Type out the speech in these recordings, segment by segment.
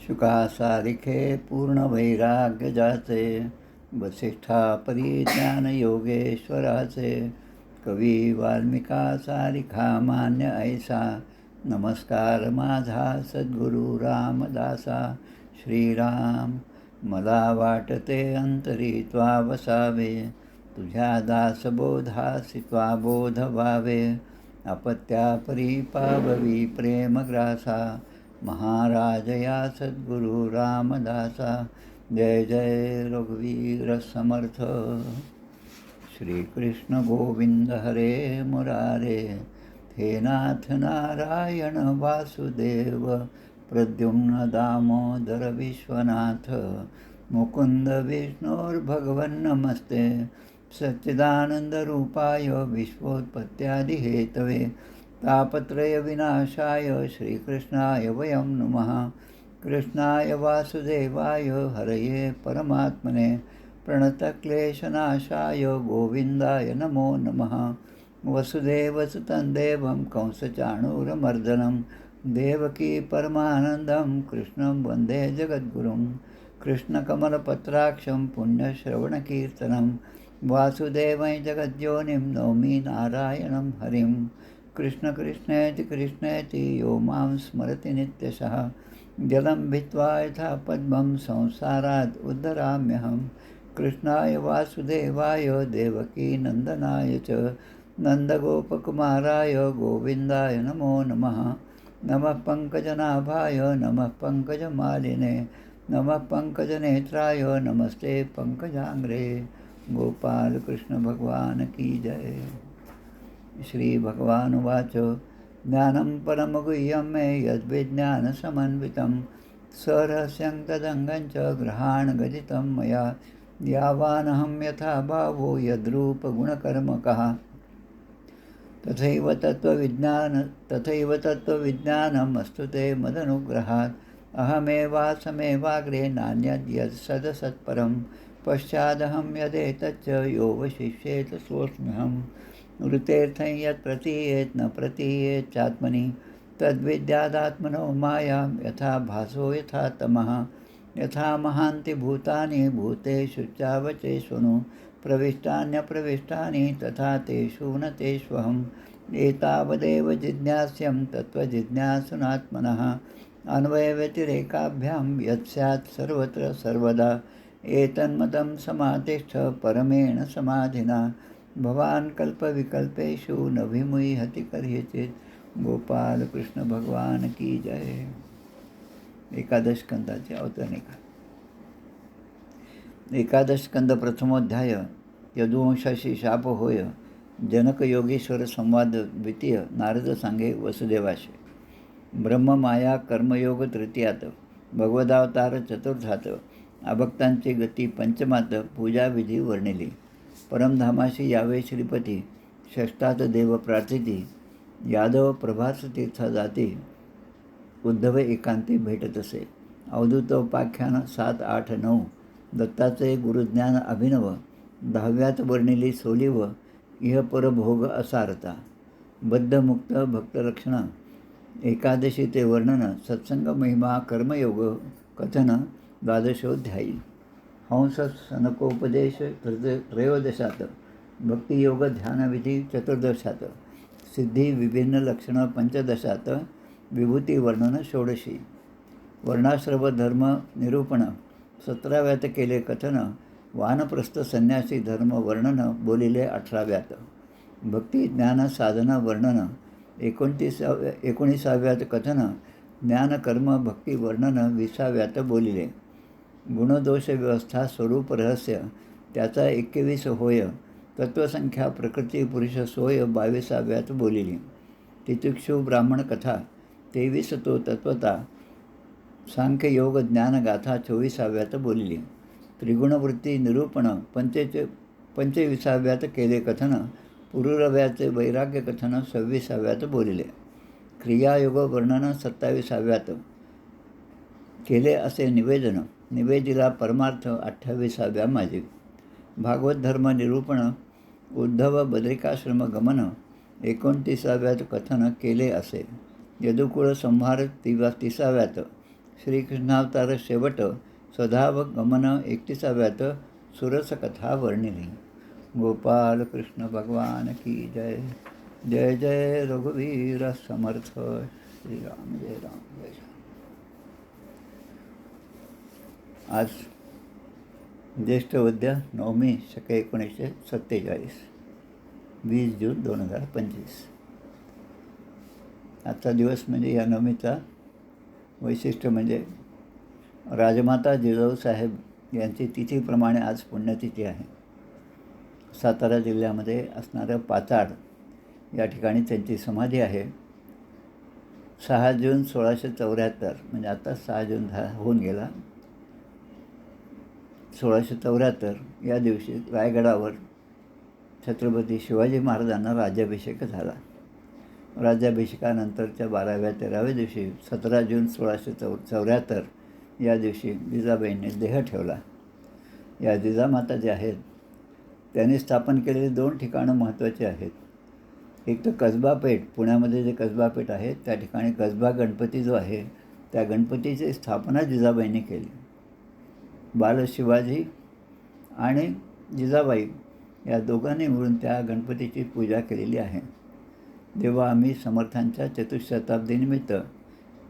शुकासारिखे पूर्ण वैराग्य जाचे, वसिष्ठा परिज्ञान योगेश्वराचे. कवी वाल्मिका सारिखा मान्य ऐसा, नमस्कार माझा सद्गुरु रामदासा. श्रीराम मला वाटते अंतरी त्वा वसावे, तुझ्या दासबोधासी त्वा बोध व्हावे. अपत्यापरी पाववी प्रेमग्रासा, महाराज या सद्गुरु रामदासा. जय जय रघुवीर समर्थ. श्रीकृष्ण गोविंद हरे मुरारे, हे नाथ नारायण वासुदेव. प्रद्युम्न दामोदर विश्वनाथ, मुकुंद विष्णुर्भगवन् नमस्ते. सच्चिदानंद रूपाय विश्वोत्पत्त्यादि हेतवे, तापत्रय विनाशाय श्रीकृष्णाय वयं नमः. कृष्णाय वासुदेवाय हरये परमात्मने, प्रणतक्लेशनाशाय गोविंदाय नमो नमः. वसुदेवसुतं देवं कंसचाणूरमर्दनं, देवकी परमानन्दं कृष्णं वन्दे जगद्गुरुं. कृष्णकमलपत्राक्षं पुण्यश्रवणकीर्तनं, वासुदेवं जगद्योनिं नौमि नारायणं हरिं. कृष्ण कृष्णेति कृष्णेति यो मां स्मरति नित्यशः, जलं भित्त्वा यथा पद्मं संसारात् उद्धराम्यहं. कृष्णाय वासुदेवाय देवकी नन्दनाय च, नन्दगोपकुमाराय गोविन्दाय नमो नमः. नमः पङ्कजनाभाय नमः पङ्कजमालिने, नमः पङ्कजनेत्राय नमस्ते पङ्कजाङ्घ्रे. गोपाल कृष्ण भगवान की जय. श्री भगवान उवाच, ज्ञानं परमगुह्यं मे यद्विज्ञानसमन्वितं, सरहस्यं तदङ्गं च ग्रहाणगदितं मया. यावानहं यथा भावो यद्रूपगुणकर्मकः, तथैव तत्त्वविज्ञानमस्तु ते मदनुग्रहात्. अहमेवासमेवाग्रे नान्यद् यत्सदसत्परं, पश्चादहं यदेतच्च यो वशिष्येत सोऽस्म्यहम्. ऋतेऽर्थं यत् प्रतीयेत् न प्रतीयेत् चात्मनि, तद्विद्यादात्मनो मायां यथा भासो यथा तमः. यथा महान्ति भूतानि भूतेषु चावचेष्वनु, प्रविष्टान्यप्रविष्टानि तथा तेषु न तेष्वहम्. एतावदेव जिज्ञास्यं तत्त्वजिज्ञासुनात्मनः, अन्वयव्यतिरेकाभ्यां यत् स्यात् सर्वत्र सर्वदा. एतन्मतं समातिष्ठ परमेण समाधिना, भवान् कल्पविकल्पेषु न विमुह्यति कदाचित्. गोपाल कृष्ण भगवान की जय. एकादश स्कंदाचे अवतरणिका. एकादश स्कंद प्रथमोध्याय. यदुवंशाशी शाप होय. जनक योगेश्वर संवाद द्वितीय. नारद सांगे वसुदेवाशे. ब्रह्म माया कर्मयोग तृतीयात. भगवदावतार चतुर्थात. अभक्तांची गती पंचमात. पूजाविधी वर्णिली. परमधामाशी यावे श्रीपती, षष्ठात देव प्रार्थिती. यादव प्रभासतीर्थ जाती, उद्धव एकांती भेटत असे. अवधूतोपाख्यान 7, 8, 9. दत्ताचे गुरुज्ञान अभिनव. 10व्यात वर्णिली सोलिव, इहपरभोग असारता. बद्धमुक्त भक्तलक्षण. एकादशी ते वर्णन. सत्संग महिमा कर्मयोग कथन 12ोऽध्यायी. हंस सनकोपदेश त्रयोदशात. भक्तियोग ध्यानविधी 14शात. सिद्धी विभिन्न लक्षण 15शात. विभूती वर्णन 16. वर्णाश्रम धर्म निरूपण 17व्यात केले कथन. वानप्रस्थ संन्यासी धर्म वर्णन बोलिले 18व्यात. भक्ती ज्ञान साधना वर्णन 19व्यात कथन. ज्ञानकर्म भक्ती वर्णन 20व्यात बोलिले. गुणदोष व्यवस्था स्वरूप रहस्य त्याचा 21 होय. तत्वसंख्या प्रकृती पुरुष सोय 22व्यात बोलिली. तितिक्षु ब्राह्मण कथा 23 तो तत्वता. सांख्ययोग ज्ञानगाथा 24व्यात बोलिली. त्रिगुणवृत्ती निरूपण 25व्यात केले कथन. पुरुरव्याचे वैराग्य कथन 26व्यात बोलिले. क्रियायोग वर्णन 27व्यात केले असे निवेदन. निवेदिला परमार्थ 28व्या माजी. भागवत धर्म निरूपण उद्धव बद्रिकाश्रम गमन 29व्यात कथन केले असे. यदुकुळ संहार 30व्यात, श्रीकृष्णावतार शेवट, स्वधाव गमन 31व्यात, सुरस कथा वर्णिली. गोपाल कृष्ण भगवान की जय. जय जय रघुवीर समर्थ. श्रीराम जय राम जय राम. आज ज्येष्ठ वद्य नवमी शके 1947, 20 जून 2025. आजचा दिवस म्हणजे या नवमीचा वैशिष्ट्य म्हणजे राजमाता जिजाऊ साहेब यांची तिथीप्रमाणे आज पुण्यतिथी आहे. सातारा जिल्ह्यामध्ये असणारं पाचाड या ठिकाणी त्यांची समाधी आहे. 6 जून 1674 म्हणजे आता 6 जून होऊन गेला. 1674 या दिवशी रायगडावर छत्रपती शिवाजी महाराजांना राज्याभिषेक झाला. राज्याभिषेकानंतरच्या 12व्या-13व्या दिवशी 17 जून 1674 या दिवशी जिजाबाईंनी देह ठेवला. या जिजामाता ज्या आहेत त्यांनी स्थापन केलेली 2 ठिकाणं महत्त्वाची आहेत. एक तर कसबा पेठ, पुण्यामध्ये जे कसबा पेठ आहे त्या ठिकाणी कसबा गणपती जो आहे त्या गणपतीची स्थापना जिजाबाईंनी केली. बाल शिवाजी आणि जिजाबाई या दोघांनी मिळून त्या गणपतीची पूजा केलेली आहे. जेव्हा आम्ही समर्थांच्या चतुःशताब्दीनिमित्त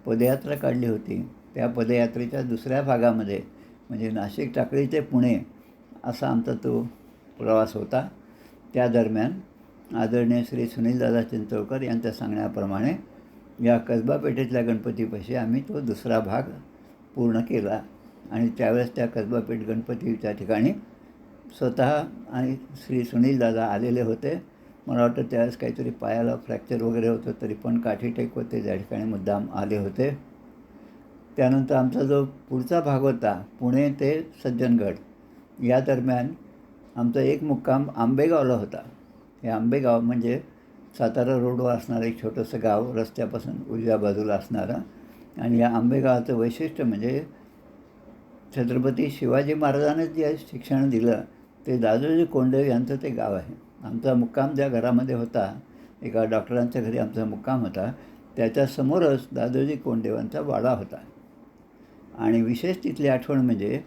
पदयात्रा काढली होती त्या पदयात्रेच्या दुसऱ्या भागामध्ये म्हणजे नाशिक टाकळी ते पुणे असा आमचा तो प्रवास होता. त्या दरम्यान आदरणीय श्री सुनीलदादा चिंचोळकर यांच्या सांगण्याप्रमाणे या कसबा पेठेतल्या गणपतीपाशी आम्ही तो दुसरा भाग पूर्ण केला. आणि त्यावेळेस त्या कसबा पेठ गणपतीच्या ठिकाणी स्वतः आणि श्री सुनीलदादा आलेले होते. मला वाटतं त्यावेळेस काहीतरी पायाला फ्रॅक्चर वगैरे होतं तरी पण काठी टेक होते त्या ठिकाणी मुद्दाम आले होते. त्यानंतर आमचा जो पुढचा भाग होता पुणे ते सज्जनगड या दरम्यान आमचा एक मुक्काम आंबेगावला होता. हे आंबेगाव म्हणजे सातारा रोडवर असणारं एक छोटंसं गाव, रस्त्यापासून उजव्या बाजूला असणारं. आणि या आंबेगावाचं वैशिष्ट्य म्हणजे छत्रपती शिवाजी महाराजांनी जे शिक्षण दिलं ते दादोजी कोंडदेव यांचं ते गाव आहे. आमचा मुक्काम ज्या घरामध्ये होता, एका डॉक्टरांच्या घरी आमचा मुक्काम होता, त्याच्यासमोरच दादोजी कोंडदेवांचा वाडा होता. आणि विशेष तिथली आठवण म्हणजे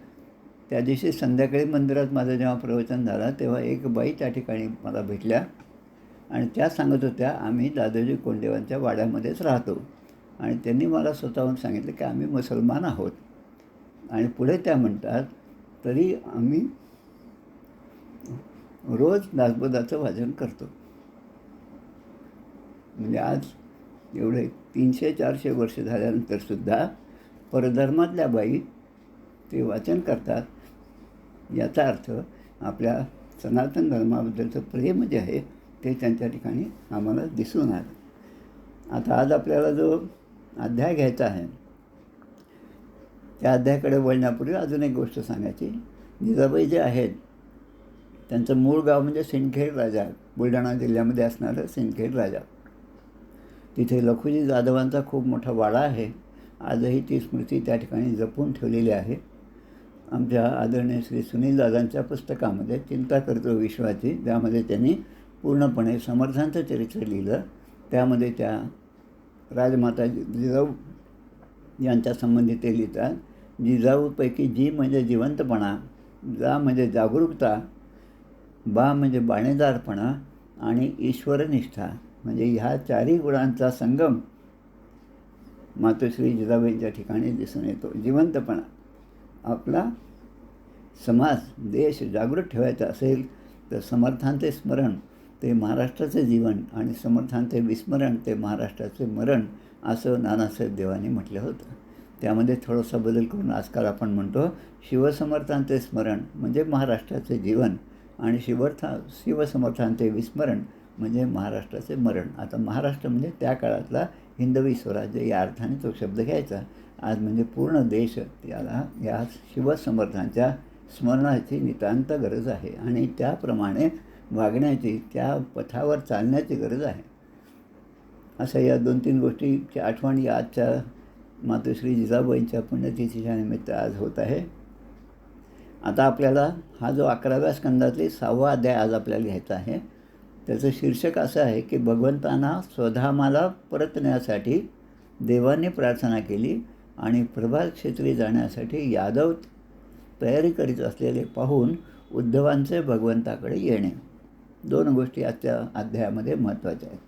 त्या दिवशी संध्याकाळी मंदिरात माझं जेव्हा प्रवचन झालं तेव्हा एक बाई त्या ठिकाणी मला भेटल्या आणि त्या सांगत होत्या आम्ही दादोजी कोंडदेवांच्या वाड्यामध्येच राहतो. आणि त्यांनी मला स्वतःहून सांगितलं की आम्ही मुसलमान आहोत. आणि पुढे त्या म्हणतात तरी आम्ही रोज दासबोधाचं वाचन करतो. म्हणजे आज एवढे 300-400 वर्ष झाल्यानंतरसुद्धा परधर्मातल्या बाई ते वाचन करतात. याचा अर्थ आपल्या सनातन धर्माबद्दलचं प्रेम जे आहे ते त्यांच्या ठिकाणी आम्हाला दिसून आलं. आता आज आपल्याला जो अध्याय घ्यायचा आहे त्या अध्यायाकडे वळण्यापूर्वी अजून एक गोष्ट सांगायची. जिजाबाई जे आहेत त्यांचं मूळ गाव म्हणजे सिंदखेड राजा, बुलढाणा जिल्ह्यामध्ये असणारं सिंदखेड राजा. तिथे लखुजी जाधवांचा खूप मोठा वाडा आहे. आजही ती स्मृती त्या ठिकाणी जपून ठेवलेली आहे. आमच्या आदरणीय श्री सुनीलदादांच्या पुस्तकामध्ये चिंता करतो विश्वाची, ज्यामध्ये त्यांनी पूर्णपणे समर्थांचं चरित्र लिहिलं, त्यामध्ये त्या राजमाता जिजाऊ यांच्या संबंधी ते लिहितात. जिजाऊपैकी जी म्हणजे जिवंतपणा, जा म्हणजे जागरूकता, बा म्हणजे बाणेदारपणा आणि ईश्वरनिष्ठा म्हणजे ह्या 4ही गुणांचा संगम मातोश्री जिजाबाईंच्या ठिकाणी दिसून येतो. जिवंतपणा, आपला समाज देश जागृत ठेवायचा असेल तर समर्थांचे स्मरण ते महाराष्ट्राचे जीवन आणि समर्थांचे विस्मरण ते महाराष्ट्राचे मरण असं नानासाहेब देवांनी म्हटलं होतं. त्यामध्ये थोडासा बदल करून आजकाल आपण म्हणतो शिवसमर्थांचे स्मरण म्हणजे महाराष्ट्राचे जीवन आणि शिवसमर्थांचे विस्मरण म्हणजे महाराष्ट्राचे मरण. आता महाराष्ट्र म्हणजे त्या काळातला हिंदवी स्वराज्य या अर्थाने तो शब्द घ्यायचा. आज म्हणजे पूर्ण देश याला या शिवसमर्थांच्या स्मरणाची नितांत गरज आहे आणि त्याप्रमाणे वागण्याची, त्या पथावर चालण्याची गरज आहे. असं या 2-3 गोष्टीची आठवण या आजच्या मातोश्री जिजाबाईंच्या पुण्यतिथीच्या निमित्त आज होत आहे. आता आपल्याला हा जो 11व्या स्कंदातले 6वा अध्याय आज आपल्याला घ्यायचा आहे. त्याचं शीर्षक असं आहे की भगवंतांना स्वधामाला परतण्यासाठी देवांनी प्रार्थना केली आणि प्रभात क्षेत्री जाण्यासाठी यादव तयारी करीत असलेले पाहून उद्धवांचे भगवंताकडे येणे. 2 गोष्टी आजच्या अध्यायामध्ये महत्त्वाच्या आहेत.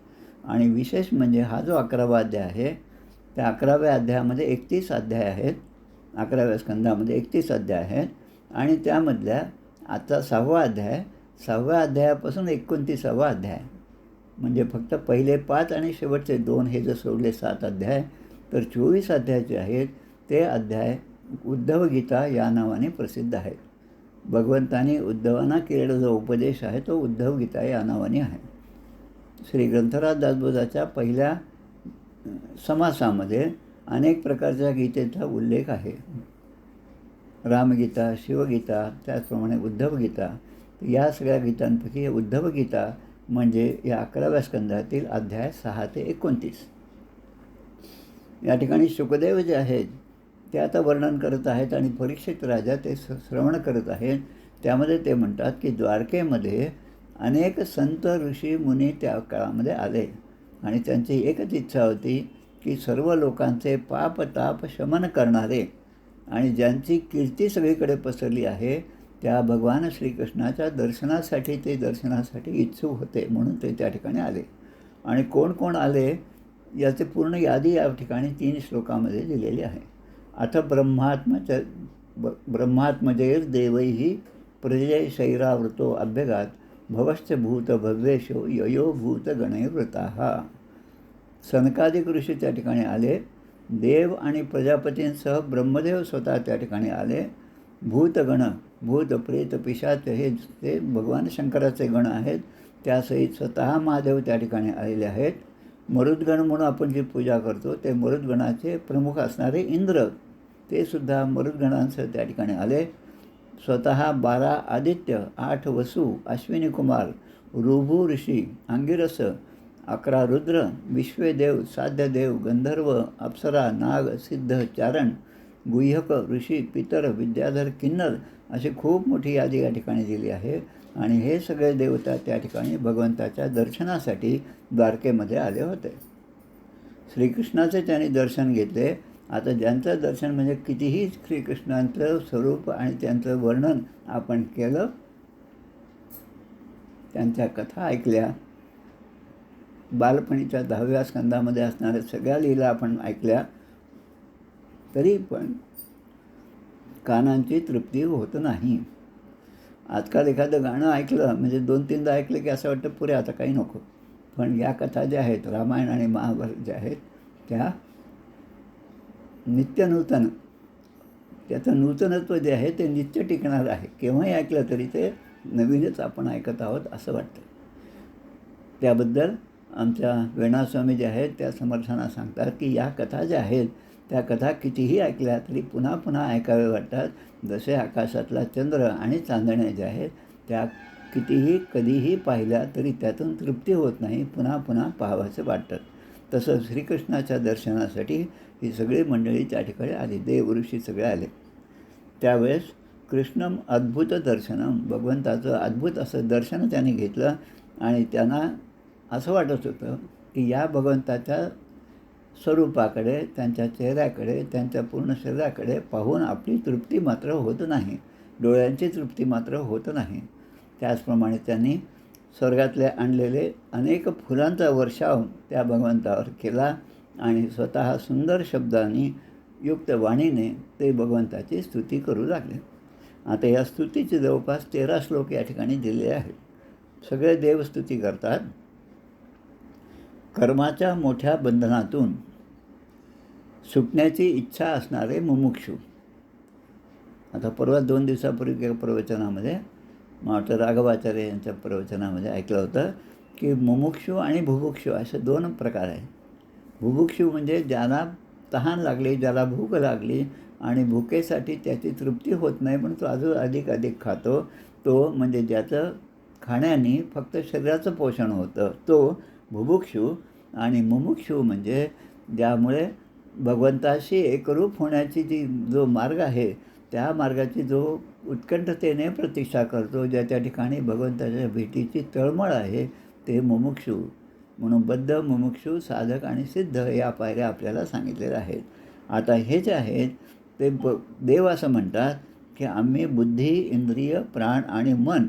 आणि विशेष म्हणजे हा जो 11वा अध्याय आहे, त्या 11व्या अध्यायामध्ये 31 अध्याय आहेत. 11व्या स्कंदामध्ये 31 अध्याय आहेत आणि त्यामधल्या आजचा 6वा अध्याय, 6व्या अध्यायापासून 29वा अध्याय, म्हणजे फक्त पहिले 5 आणि शेवटचे 2 हे जर सोडले 7 अध्याय, तर 24 अध्याय जे आहेत ते अध्याय उद्धव गीता या नावाने प्रसिद्ध आहेत. भगवंतांनी उद्धवांना केलेला जो उपदेश आहे तो उद्धव गीता या नावाने आहे. श्री ग्रंथराज दासबोधाच्या पहिल्या समासामध्ये अनेक प्रकारच्या गीतेचा उल्लेख आहे. रामगीता, शिवगीता, त्याचप्रमाणे उद्धव गीता. या सगळ्या गीतांपैकी उद्धव गीता म्हणजे या 11व्या स्कंदातील अध्याय 6 ते 29. या ठिकाणी शुकदेव जे आहेत ते आता वर्णन करत आहेत आणि परीक्षित राजा ते श्रवण करत आहेत. त्यामध्ये ते म्हणतात की द्वारकेमध्ये अनेक संत ऋषी मुनी त्या काळामध्ये आले आणि त्यांची एकच इच्छा होती की सर्व लोकांचे पाप ताप शमन करणारे आणि ज्यांची कीर्ती सगळीकडे पसरली आहे त्या भगवान श्रीकृष्णाच्या दर्शनासाठी इच्छुक होते. म्हणून ते त्या ठिकाणी आले. आणि कोण कोण आले याची पूर्ण यादी या ठिकाणी 3 श्लोकामध्ये दिलेली आहे. अथ ब्रह्मात्मजैर्देवैः प्रजय शैरावृतो अभ्यगात भवश्च भूत भव्येशो ययो भूत गणैर्वृताः. सनकादिक ऋषी त्या ठिकाणी आले. देव आणि प्रजापतींसह ब्रह्मदेव स्वतः त्या ठिकाणी आले. भूतगण, भूत प्रेत पिशाच हे ते भगवान शंकराचे गण आहेत. त्यासहित स्वतः महादेव त्या ठिकाणी आलेले आहेत. मरुद्गण म्हणून आपण जी पूजा करतो ते मरुद्गणाचे प्रमुख असणारे इंद्र ते सुद्धा मरुद्गणांसह त्या ठिकाणी आले. स्वतः 12 आदित्य, 8 वसु, अश्विनी कुमार, ऋभू ऋषी, अंगिरस, 11 रुद्र, विश्वेदेव, साध्यदेव, गंधर्व, अप्सरा, नाग, सिद्ध, चारण, गुह्यक, ऋषी, पितर, विद्याधर, किन्नर अशी खूप मोठी यादी या ठिकाणी दिली आहे. आणि हे सगळे देवता त्या ठिकाणी भगवंताच्या दर्शनासाठी द्वारकेमध्ये आले होते. श्रीकृष्णाचे त्यांनी दर्शन घेतले. आता ज्यांचं दर्शन म्हणजे कितीही श्रीकृष्णांचं स्वरूप आणि त्यांचं वर्णन आपण केलं, त्यांच्या कथा ऐकल्या, बालपणीच्या 10व्या स्कंदामध्ये असणाऱ्या सगळ्या लीला आपण ऐकल्या, तरी पण कानांची तृप्ती होत नाही. आजकाल एखादं गाणं ऐकलं म्हणजे 2-3दा ऐकलं की असं वाटतं पुरे आता काही नको. पण या कथा ज्या आहेत रामायण आणि महाभारत ज्या आहेत त्या नित्यनूतन, त्याचं नूतनत्व जे आहे ते नित्य टिकणार आहे. केव्हाही ऐकलं तरी ते नवीनच आपण ऐकत आहोत असं वाटतं. त्याबद्दल आमच्या वेणास्वामी जे आहेत त्या समर्थांना सांगतात की या कथा ज्या आहेत त्या कथा कितीही ऐकल्या तरी पुन्हा पुन्हा ऐकावे वाटतात. जसे आकाशातला चंद्र आणि चांदण्या ज्या आहेत त्या कितीही कधीही पाहिल्या तरी त्यातून तृप्ती होत नाही, पुन्हा पुन्हा पाहावंसं वाटतं. तसं श्रीकृष्णाच्या दर्शनासाठी ही सगळी मंडळी त्या ठिकाणी आली. देव ऋषी सगळे आले. त्यावेळेस कृष्णम अद्भुत दर्शनम, भगवंताचं अद्भुत असं दर्शन त्यांनी घेतलं आणि त्यांना असं वाटत होतं की या भगवंताच्या स्वरूपाकडे, त्यांच्या चेहऱ्याकडे, त्यांच्या पूर्ण शरीराकडे पाहून आपली तृप्ती मात्र होत नाही, डोळ्यांची तृप्ती मात्र होत नाही. त्याचप्रमाणे त्यांनी स्वर्गातले आणलेले अनेक फुलांचा वर्षाव त्या भगवंतावर केला आणि स्वतः सुंदर शब्दांनी युक्त वाणीने ते भगवंताची स्तुती करू लागले. आता या स्तुतीचे जवळपास 13 श्लोक या ठिकाणी दिलेले आहेत. सगळे देवस्तुती करतात. कर्माच्या मोठ्या बंधनातून सुटण्याची इच्छा असणारे मुमुक्षू. आता परवा 2 दिवसापूर्वी एका प्रवचनामध्ये माता राघवाचार्य यांच्या प्रवचनामध्ये ऐकलं होतं की मुमुक्षू आणि भुभुक्षू असे 2 प्रकार आहेत. भुभुक्षू म्हणजे ज्याला तहान लागली, ज्याला भूक लागली आणि भुकेसाठी त्याची तृप्ती होत नाही पण तो अजून अधिक खातो, तो म्हणजे ज्याचं खाण्याने फक्त शरीराचं पोषण होतं तो भुभुक्षू. आणि मुमुक्षू म्हणजे ज्यामुळे भगवंताशी एकरूप होण्याची जो मार्ग आहे त्या मार्गाची जो उत्कंठतेने प्रतीक्षा करतो, ज्या त्या ठिकाणी भगवंताच्या भेटीची तळमळ आहे ते मुमुक्षू. म्हणून बद्ध, मुमुक्षू, साधक आणि सिद्ध या पायऱ्या आपल्याला सांगितलेल्या आहेत. आता हे जे आहेत ते देव असं म्हणतात की आम्ही बुद्धी, इंद्रिय, प्राण आणि मन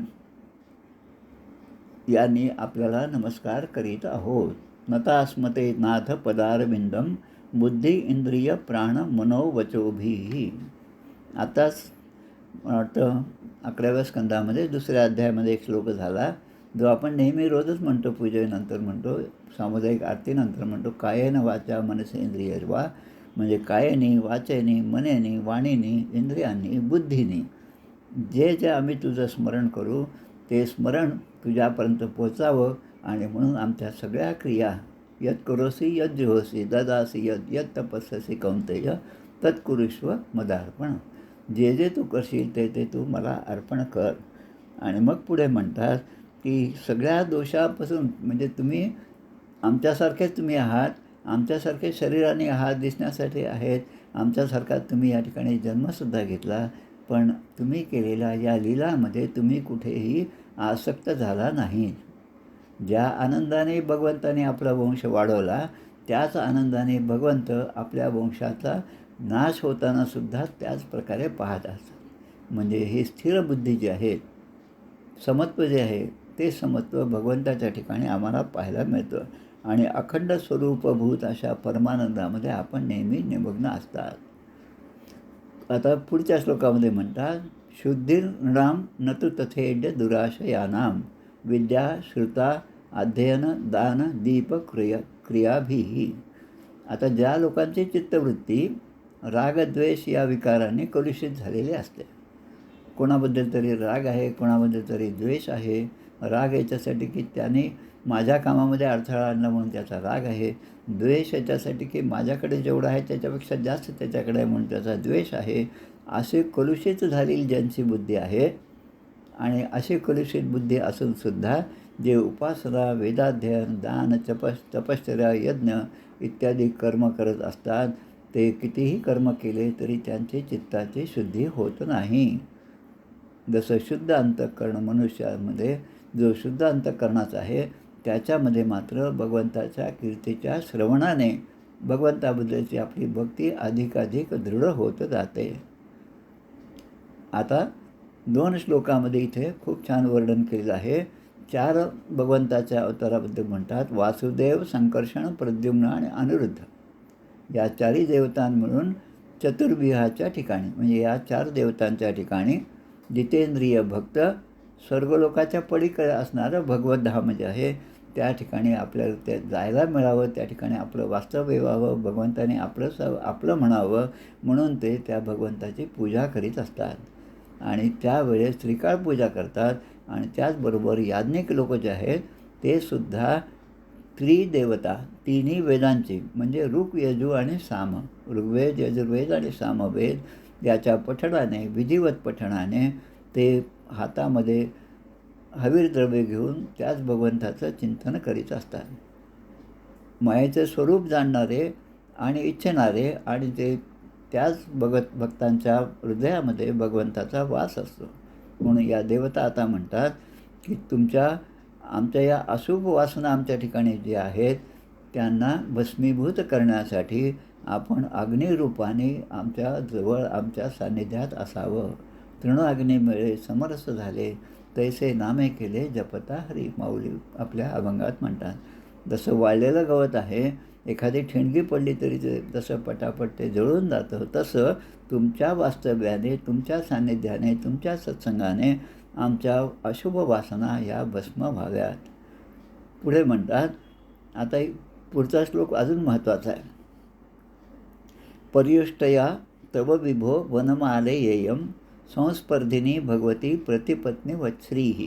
यांनी आपल्याला नमस्कार करीत आहोत. नतास्मते नाथ पदारविंदम बुद्धी, इंद्रिय, प्राण, मनो, वचोभिः. आताच वाटतं 11व्या स्कंदामध्ये 2ऱ्या अध्यायामध्ये एक श्लोक झाला, जो आपण नेहमी रोजच म्हणतो, पूजेनंतर म्हणतो, सामुदायिक आरतीनंतर म्हणतो, कायेन वाचा मनसेंद्रियर्वा, म्हणजे कायेनी, वाचेनी, मनेनी, वाणीनी, इंद्रियांनी, बुद्धीनी जे आम्ही तुझं स्मरण करू ते स्मरण तुझ्यापर्यंत पोचावं. आणि म्हणून आमच्या सगळ्या क्रिया यत करोसी यत जुहोसी ददासी यत यत तपस्यसी कौंतेय तत्कुरुष्व मदार्पण. जे जे तू करशील ते ते तू मला अर्पण कर. आणि मग पुढे म्हणतात की सगळ्या दोषापासून, म्हणजे तुम्ही आमच्यासारखेच तुम्ही आहात, आमच्यासारखे शरीराने आहात, दिसण्यासाठी आहेत, आमच्यासारखा तुम्ही या ठिकाणी जन्मसुद्धा घेतला, पण तुम्ही केलेल्या या लीलामध्ये तुम्ही कुठेही आसक्त झाला नाही. ज्या आनंदाने भगवंताने आपला वंश वाढवला त्याच आनंदाने भगवंत आपल्या वंशाचा नाश होतानासुद्धा त्याच प्रकारे पाहत असतात. म्हणजे ही स्थिर बुद्धी जी आहे, समत्व जे आहे ते समत्व भगवंताच्या ठिकाणी आम्हाला पाहायला मिळतं. आणि अखंड स्वरूपभूत अशा परमानंदामध्ये आपण नेहमी निमग्न असतात. आता पुढच्या श्लोकामध्ये म्हणतात, शुद्धिर्नृणां न तु तथेड्य दुराशयानां विद्या, श्रुता, अध्ययन, दान, दीप, क्रियाभिः. आता ज्या लोकांची चित्तवृत्ती रागद्वेष या विकाराने कलुषित झालेली असते, कोणाबद्दल तरी राग आहे, कोणाबद्दल तरी द्वेष आहे. राग याच्यासाठी की त्याने माझ्या कामामध्ये अडथळा आणला म्हणून त्याचा राग आहे. द्वेष याच्यासाठी की माझ्याकडे जेवढं आहे त्याच्यापेक्षा जास्त त्याच्याकडे आहे म्हणून त्याचा द्वेष आहे. असे कलुषित झालेली ज्यांची बुद्धी आहे, आणि अशी कलुषित बुद्धी असूनसुद्धा जे उपासना, वेदाध्ययन, दान, तपश्चर्या, यज्ञ इत्यादी कर्म करत असतात, ते कितीही कर्म केले तरी त्यांची चित्ताची शुद्धी होत नाही. जसं शुद्ध अंतःकरण मनुष्यामध्ये जो शुद्ध अंतःकरणाचा आहे त्याच्यामध्ये मात्र भगवंताच्या कीर्तीच्या श्रवणाने भगवंताबद्दलची आपली भक्ती अधिकाधिक दृढ होत जाते. आता 2 श्लोकामध्ये इथे खूप छान वर्णन केलेलं आहे. 4 भगवंताच्या अवताराबद्दल म्हणतात, वासुदेव, संकर्षण, प्रद्युम्न आणि अनिरुद्ध या 4ही देवतां मिळून चतुर्विहाच्या ठिकाणी, म्हणजे या 4 देवतांच्या ठिकाणी जितेंद्रिय भक्त स्वर्गलोकाच्या पलीकडे असणारं भगवत धाम जे आहे त्या ठिकाणी आपल्याला ते जायला मिळावं, त्या ठिकाणी आपलं वास्तव्य व्हावं, भगवंताने आपलं म्हणावं म्हणून ते त्या भगवंताची पूजा करीत असतात. आणि त्यावेळेस त्रिकाळ पूजा करतात. आणि त्याचबरोबर याज्ञिक लोक जे आहेत ते सुद्धा त्रिदेवता, तिन्ही वेदांची, म्हणजे ऋग, यजु आणि साम, ऋग्वेद, यजुर्वेद आणि सामवेद याच्या पठणाने, विधिवत पठणाने ते हातामध्ये हवीर द्रव्य घेऊन त्याच भगवंताचं चिंतन करीत असतात. मायेचं स्वरूप जाणणारे आणि इच्छणारे, आणि ते त्याच भक्तांच्या हृदयामध्ये भगवंताचा वास असतो. म्हणून या देवता आता म्हणतात की आमच्या या अशुभ वासना आमच्या ठिकाणी जे आहेत त्यांना भस्मीभूत करण्यासाठी आपण अग्निरूपाने आमच्या जवळ, आमच्या सान्निध्यात असावं. तृणाग्नी मिळे समरस झाले तैसे नामे केले जपता हरी, माऊली आपल्या अभंगात म्हणतात. जसं वाळलेलं गवत आहे, एखादी ठिणगी पडली तरी ते जसं पटापट ते जळून जातं, तसं तुमच्या वास्तव्याने, तुमच्या सान्निध्याने, तुमच्या सत्संगाने आमच्या अशुभ वासना या भस्म व्हाव्यात. पुढे म्हणतात, आता पुढचा श्लोक अजून महत्त्वाचा आहे. पर्युष्टया तव विभो वनमाले येयम संस्पर्धिनी भगवती प्रतिपत्नीवत श्रीः.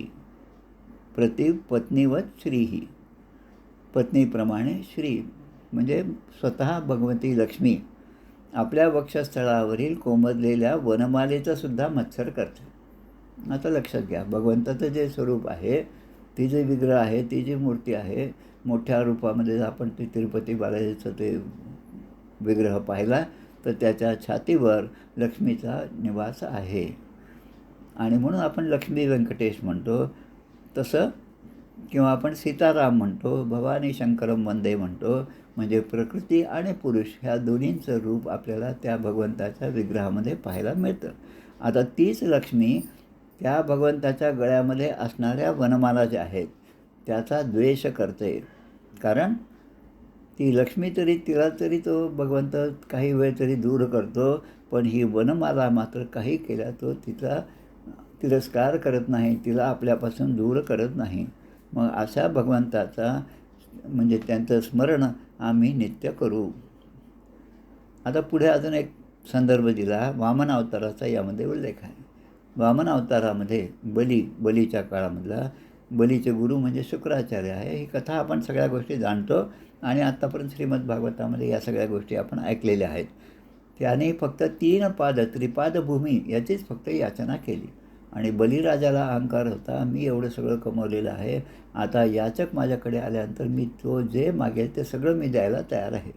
प्रतिपत्नीवत श्रीः, पत्नीप्रमाणे श्री, म्हणजे स्वतः भगवती लक्ष्मी आपल्या वक्षस्थळावरील कोमजलेल्या वनमालेचा सुद्धा मत्सर करते. आता लक्षात घ्या, भगवंताचं जे स्वरूप आहे, ती जे विग्रह आहे, ती जी मूर्ती आहे, मोठ्या रूपामध्ये आपण ते तिरुपती बालाजीचं ते विग्रह पाहिला तर त्याच्या छातीवर लक्ष्मीचा निवास आहे. आणि म्हणून आपण लक्ष्मी व्यंकटेश म्हणतो. तसं किंवा आपण सीताराम म्हणतो, भवानी शंकरम वंदे म्हणतो. म्हणजे प्रकृती आणि पुरुष ह्या दोन्हींचं रूप आपल्याला त्या भगवंताच्या विग्रहामध्ये पाहायला मिळतं. आता तीच लक्ष्मी त्या भगवंताच्या गळ्यामध्ये असणाऱ्या वनमाला ज्या आहेत त्याचा द्वेष करते. कारण ती लक्ष्मी तिला तरी तो भगवंत काही वेळ तरी दूर करतो, पण ही वनमाला मात्र काही केल्या तो तिचा तिरस्कार करत नाही, तिला आपल्यापासून दूर करत नाही. मग अशा भगवंताचा म्हणजे त्यांचं स्मरण आम्ही नित्य करू. आता पुढे अजून एक संदर्भ दिला, वामन अवताराचा यामध्ये उल्लेख आहे. वामन अवतारामध्ये बलीच्या काळामधला बलीचे गुरु म्हणजे शुक्राचार्य आहे. ही कथा आपण सगळ्या गोष्टी जाणतो आणि आत्तापर्यंत श्रीमद भागवतामध्ये या सगळ्या गोष्टी आपण ऐकलेल्या आहेत. त्याने फक्त 3 पाद त्रिपादभूमी याचीच फक्त याचना केली आणि बलिराजाला अहंकार होता, मी एवढं सगळं कमवलेलं आहे, आता याचक माझ्याकडे आल्यानंतर मी तो जे मागेल ते सगळं मी द्यायला तयार आहे.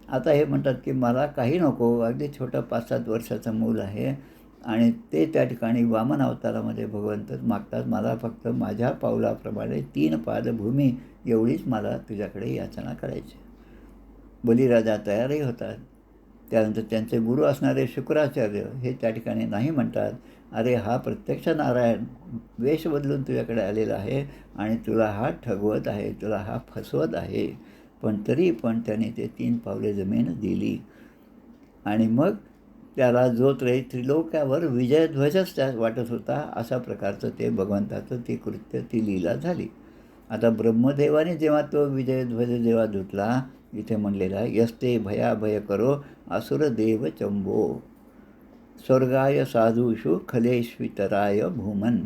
आता हे म्हणतात की मला काही नको, अगदी छोटं 5-7 वर्षाचं मूल आहे आणि ते त्या ठिकाणी वामन अवतारामध्ये भगवंत मागतात, मला फक्त माझ्या पावलाप्रमाणे 3 पादभूमी एवढीच मला तुझ्याकडे याचना करायची. बलिराजा तयारही होतात. त्यानंतर त्यांचे गुरु असणारे शुक्राचार्य हे त्या ठिकाणी नाही म्हणतात, अरे हा प्रत्यक्ष नारायण वेश बदलून तुझ्याकडे आलेला आहे आणि तुला हा ठगवत आहे, तुला हा फसवत आहे. पण तरी पण त्याने ते 3 पावले जमीन दिली आणि मग त्याला जो त्रिलोक्यावर विजयध्वजच त्या वाटत होता, अशा प्रकारचं ते भगवंताचं ती कृत्य ती लीला झाली. आता ब्रह्मदेवाने जेव्हा तो विजयध्वज जेव्हा धुतला, इथे म्हणलेला यस्ते भयाभय करो असुर देव चंबो स्वर्गाय साधूषु खलेश्वितराय भूमन.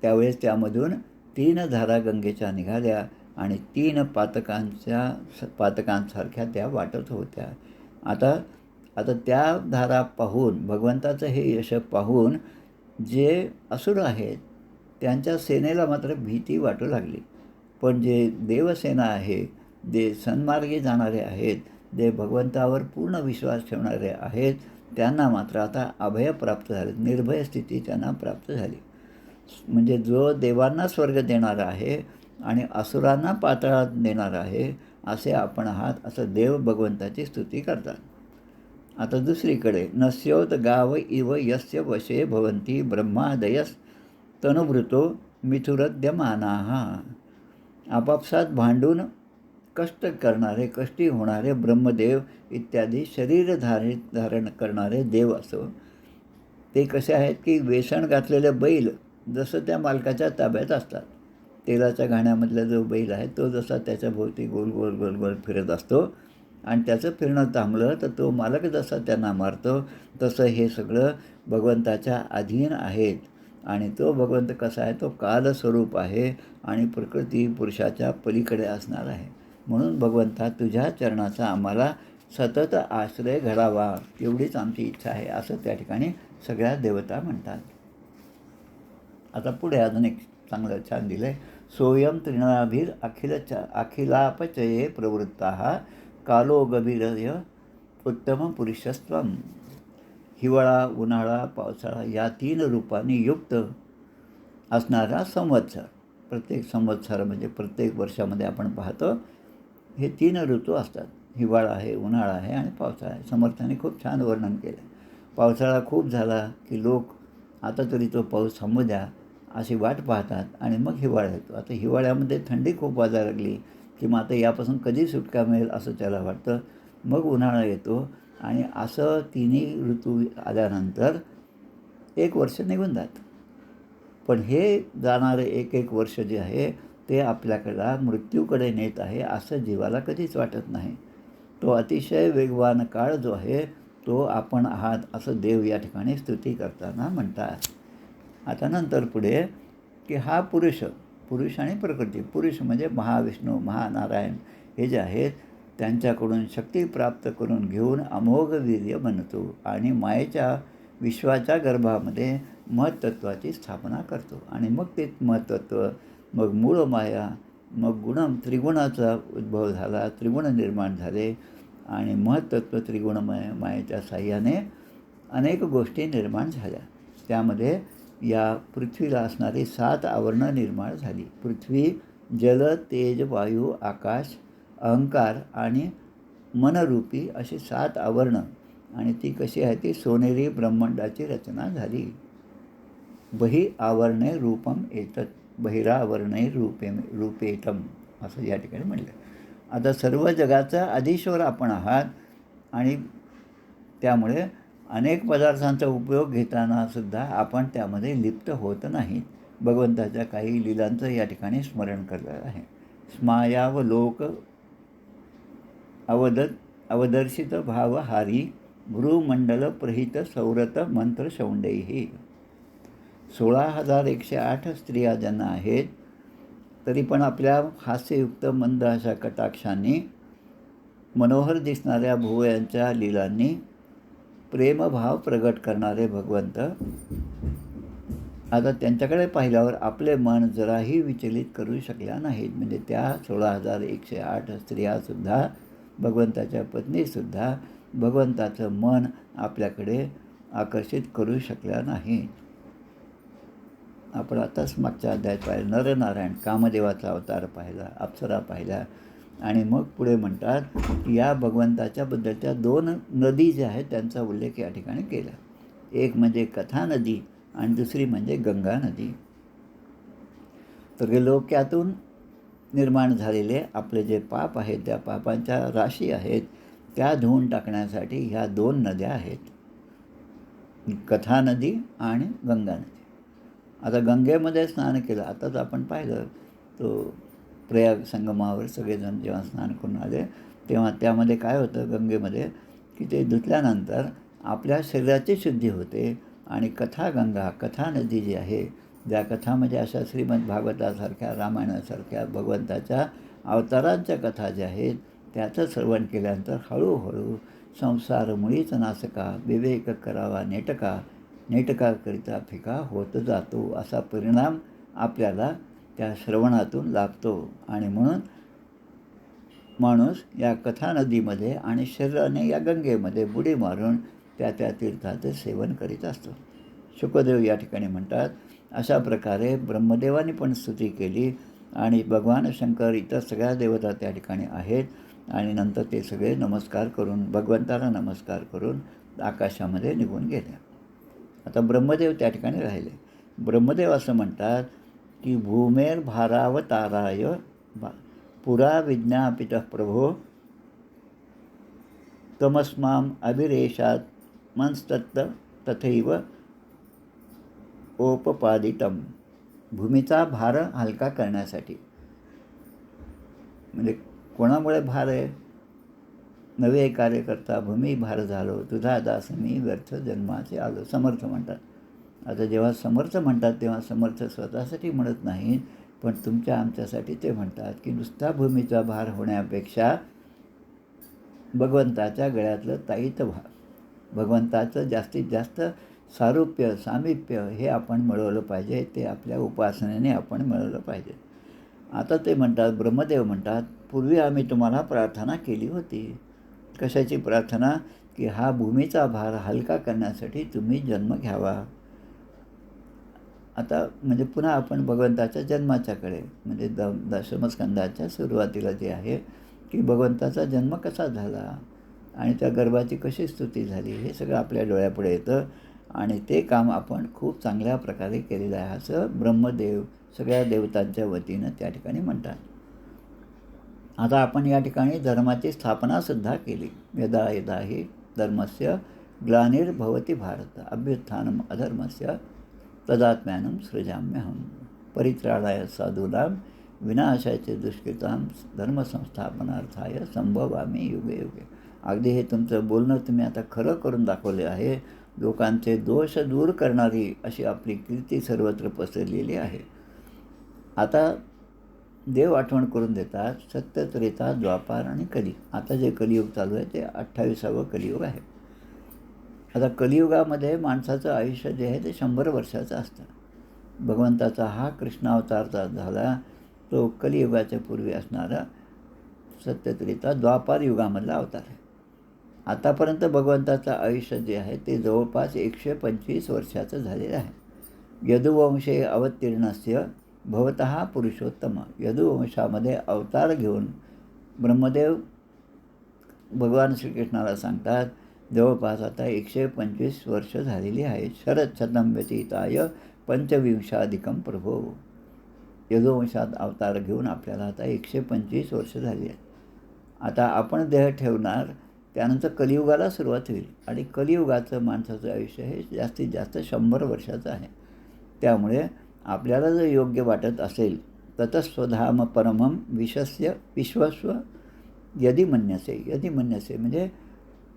त्यावेळेस त्यामधून 3 धारा गंगेच्या निघाल्या आणि 3 पातकांसारख्या त्या वाटत होत्या. आता त्या धारा पाहून भगवंताचं हे यश पाहून जे असुर आहेत त्यांच्या सेनेला मात्र भीती वाटू लागली. पण जे देवसेना आहे, जे सन्मार्गी जाणारे आहेत, जे भगवंतावर पूर्ण विश्वास ठेवणारे आहेत, त्यांना मात्र आता अभय प्राप्त झाले, निर्भय स्थिती त्यांना प्राप्त झाली. म्हणजे जो देवांना स्वर्ग देणारा आहे आणि असुरांना पाताळात नेणारा आहे असे आपण आहात, असं देव भगवंताची स्तुती करतात. आता दुसरीकडे नस्योत गाव इव यस्य वशे भवन्ति ब्रह्मादयस तनुभृतो मिथुरद्यमानाः. आपापसात भांडून कष्ट करणारे, कष्टी होणारे ब्रह्मदेव इत्यादी शरीर धारण करणारे देव असो, ते कसे आहेत की वेसण घातलेले बैल जसं त्या मालकाच्या ताब्यात असतात. तेलाच्या घाण्यामधला जो बैल आहे तो जसा त्याच्या भोवती गोल गोल गोल गोल फिरत असतो आणि त्याचं फिरणं थांबलं तर तो मालक जसा त्यांना मारतो, तसं हे सगळं भगवंताच्या अधीन आहेत. आणि तो भगवंत कसा आहे, तो कालस्वरूप आहे आणि प्रकृती पुरुषाच्या पलीकडे असणार आहे. म्हणून भगवंता तुझ्या चरणाचा आम्हाला सतत आश्रय घडावा एवढीच आमची इच्छा आहे, असं त्या ठिकाणी सगळ्या देवता म्हणतात. आता पुढे अजून एक चांगलं छान दिलं आहे, सोयम त्रिणाभिर अखिलापचये प्रवृत्ता कालो गभीरय उत्तम पुरुषस्त्वम. हिवाळा, उन्हाळा, पावसाळा या 3 रूपांनी युक्त असणारा संवत्सर. प्रत्येक संवत्सर म्हणजे प्रत्येक वर्षामध्ये आपण पाहतो हे 3 ऋतू असतात. हिवाळा आहे, उन्हाळा आहे आणि पावसाळा आहे. समर्थाने खूप छान वर्णन केलं. पावसाळा खूप झाला की लोक आता तरी तो पाऊस थांबू द्या अशी वाट पाहतात आणि मग हिवाळा येतो. आता हिवाळ्यामध्ये थंडी खूप वाजायला लागली की मग आता यापासून कधी सुटका मिळेल असं त्याला वाटतं. मग उन्हाळा येतो आणि असं 3 ऋतू आल्यानंतर 1 वर्ष निघून जातं. पण हे जाणारे 1 वर्ष जे आहे ते आपल्याकडला मृत्यूकडे नेत आहे असं जीवाला कधीच वाटत नाही. तो अतिशय वेगवान काळ जो आहे तो आपण आहात असं देव या ठिकाणी स्तुती करताना म्हणतात. आता नंतर पुढे की हा पुरुष आणि प्रकृती. पुरुष म्हणजे महाविष्णू, महानारायण हे जे आहेत त्यांच्याकडून शक्ती प्राप्त करून घेऊन अमोघ वीर्य बनतो आणि मायेच्या विश्वाच्या गर्भामध्ये महत्त्वाची स्थापना करतो आणि मग ते महत्त्व, मग मूळ माया, मग त्रिगुणाचा उद्भव झाला, त्रिगुण निर्माण झाले आणि महत्त्व त्रिगुणमय मायेच्या साह्याने अनेक गोष्टी निर्माण झाल्या. त्यामध्ये या पृथ्वीला असणारी 7 आवरणं निर्माण झाली. पृथ्वी, जल, तेज, वायू, आकाश, अहंकार आणि मनरूपी अशी 7 आवरणं. आणि ती कशी आहे? ती सोनेरी ब्रह्मांडाची रचना झाली. बहि आवरणे रूपम एतत्, बहिरावरणे रूपेतम, असं या ठिकाणी म्हटलं. आता सर्व जगाचा अधीश्वर आपण आहात आणि त्यामुळे अनेक पदार्थांचा उपयोग घेताना सुद्धा आपण त्यामध्ये लिप्त होत नाहीत. भगवंताच्या काही लीलांचं या ठिकाणी स्मरण करणार आहे. स्मायावलोक अवदर्शित भावहारी भ्रूमंडल प्रहित सौरत मंत्र शौंडैही. 16,108 स्त्रिया ज्यांना आहेत, तरी पण आपल्या हास्ययुक्त मंद अशा कटाक्षांनी, मनोहर दिसणाऱ्या भुवयांच्या लीलांनी प्रेमभाव प्रगट करणारे भगवंत आता त्यांच्याकडे पाहिल्यावर आपले मन जराही विचलित करू शकल्या नाहीत. म्हणजे त्या 16,108 स्त्रियासुद्धा, भगवंताच्या पत्नीसुद्धा भगवंताचं मन आपल्याकडे आकर्षित करू शकल्या नाहीत. आपण आताच मागच्या अध्यायात पाहिलं, नरनारायण कामदेवाचा अवतार पाहिला, अप्सरा पाहिल्या, आणि मग पुढे म्हणतात की या भगवंताच्या बद्दलच्या 2 नदी ज्या आहेत त्यांचा उल्लेख या ठिकाणी केला. एक म्हणजे कथा नदी आणि दुसरी म्हणजे गंगा नदी. त्रैलोक्यातून निर्माण झालेले आपले जे पाप आहेत, त्या पापांच्या राशी आहेत, त्या धुवून टाकण्यासाठी ह्या 2 नद्या आहेत, कथा नदी आणि गंगा नदी. आता गंगेमध्ये स्नान केलं, आताच आपण पाहिलं तो प्रयाग संगमावर सगळेजण जेव्हा स्नान करून आले तेव्हा त्यामध्ये काय होतं गंगेमध्ये, की ते धुतल्यानंतर आपल्या शरीराची शुद्धी होते. आणि कथा नदी जी आहे, ज्या कथा म्हणजे अशा श्रीमद भागवतासारख्या, रामायणासारख्या भगवंताच्या अवतारांच्या कथा ज्या आहेत, त्याचं श्रवण केल्यानंतर हळूहळू संसार मुळीच नासका, विवेक करावा नेटकाकरिता फिका होत जातो, असा परिणाम आपल्याला त्या श्रवणातून लाभतो. आणि म्हणून माणूस या कथा नदीमध्ये आणि शरीराने या गंगेमध्ये बुडी मारून त्या तीर्थाचं सेवन करीत असतो. शुकदेव या ठिकाणी म्हणतात, अशा प्रकारे ब्रह्मदेवाने पण स्तुती केली आणि भगवान शंकर इतर सगळ्या देवता त्या ठिकाणी आहेत. आणि नंतर ते सगळे नमस्कार करून, भगवंताला नमस्कार करून आकाशामध्ये निघून गेले. आता ब्रह्मदेव त्या ठिकाणी राहिले. ब्रह्मदेव असं म्हणतात की भूमेर भारावताराय पुरा विज्ञापित प्रभो तमस्माम अभिरेषात मनस्तत्त तथैव ओपपादितम. भूमीचा भार हलका करण्यासाठी. म्हणजे कोणामुळे भार आहे? नवे कार्यकर्ता भूमी भार झालो, तुझा दास मी व्यर्थ जन्माचे आलो, समर्थ म्हणतात. आता जेव्हा समर्थ म्हणतात तेव्हा समर्थ स्वतःसाठी म्हणत नाहीत, पण तुमच्या आमच्यासाठी ते म्हणतात की नुसता भूमीचा भार होण्यापेक्षा भगवंताच्या गळ्यातलं ताईत भार, भगवंताचं जास्तीत जास्त सारूप्य, सामिप्य हे आपण मिळवलं पाहिजे. ते आपल्या उपासनेने आपण मिळवलं पाहिजे. आता ते म्हणतात, ब्रह्मदेव म्हणतात, पूर्वी आम्ही तुम्हाला प्रार्थना केली होती. कशाची प्रार्थना? की हा भूमीचा भार हलका करण्यासाठी तुम्ही जन्म घ्यावा. आता म्हणजे पुन्हा आपण भगवंताच्या जन्माच्याकडे, म्हणजे दशमस्कंदाच्या सुरुवातीला जे आहे की भगवंताचा जन्म कसा झाला आणि त्या गर्भाची कशी स्तुती झाली, हे सगळं आपल्या डोळ्यापुढे येतं. आणि ते काम आपण खूप चांगल्या प्रकारे केलेलं आहे असं ब्रह्मदेव सगळ्या देवतांच्या वतीनं त्या ठिकाणी म्हणतात. आता आपण या ठिकाणी धर्माची स्थापनासुद्धा केली. यदा यदा हि धर्मस्य ग्लानिर्भवति भारत अभ्युत्थानम अधर्मस्य तदात्म्यानं सृजाम्यहम परित्राणाय साधूनां विनाशाचे दुष्कृतां धर्मसंस्थापनार्थाय संभवामी युगे युगे. अगदी हे तुमचं बोलणं तुम्ही आता खरं करून दाखवले आहे. लोकांचे दोष दूर करणारी अशी आपली कीर्ती सर्वत्र पसरलेली आहे. आता देव आठवण करून देतात, सत्य, त्रेता, द्वापार आणि कली. आता जे कलियुग चालू आहे ते 28वे कलियुग आहे. आता कलियुगामध्ये माणसाचं आयुष्य जे आहे ते 100 वर्षाचं असतं. भगवंताचा हा कृष्णावतारचा झाला तो कलियुगाच्या पूर्वी असणारा सत्य, त्रेता, द्वापार युगामधला अवतार आहे. आतापर्यंत भगवंताचं आयुष्य जे आहे ते जवळपास 125 वर्षाचं झालेलं आहे. यदुवंशे अवतीर्णस्य भवतः पुरुषोत्तम. यदुवंशामध्ये अवतार घेऊन ब्रह्मदेव भगवान श्रीकृष्णाला सांगतात, जवळपास आता 125 वर्ष झालेली आहेत. शरच्छतं व्यतीताय पंचविंशाधिकं प्रभो. यदुवंशात अवतार घेऊन आपल्याला आता 125 वर्ष झाली आहेत. आता आपण देह ठेवणार, त्यानंतर कलियुगाला सुरुवात होईल आणि कलियुगाचं माणसाचं आयुष्य हे जास्तीत जास्त 100 वर्षाचं आहे. त्यामुळे आपल्याला जर योग्य वाटत असेल ततस्वधाम परमं विश्वस्य विश्वस्व यदि मन्यसे म्हणजे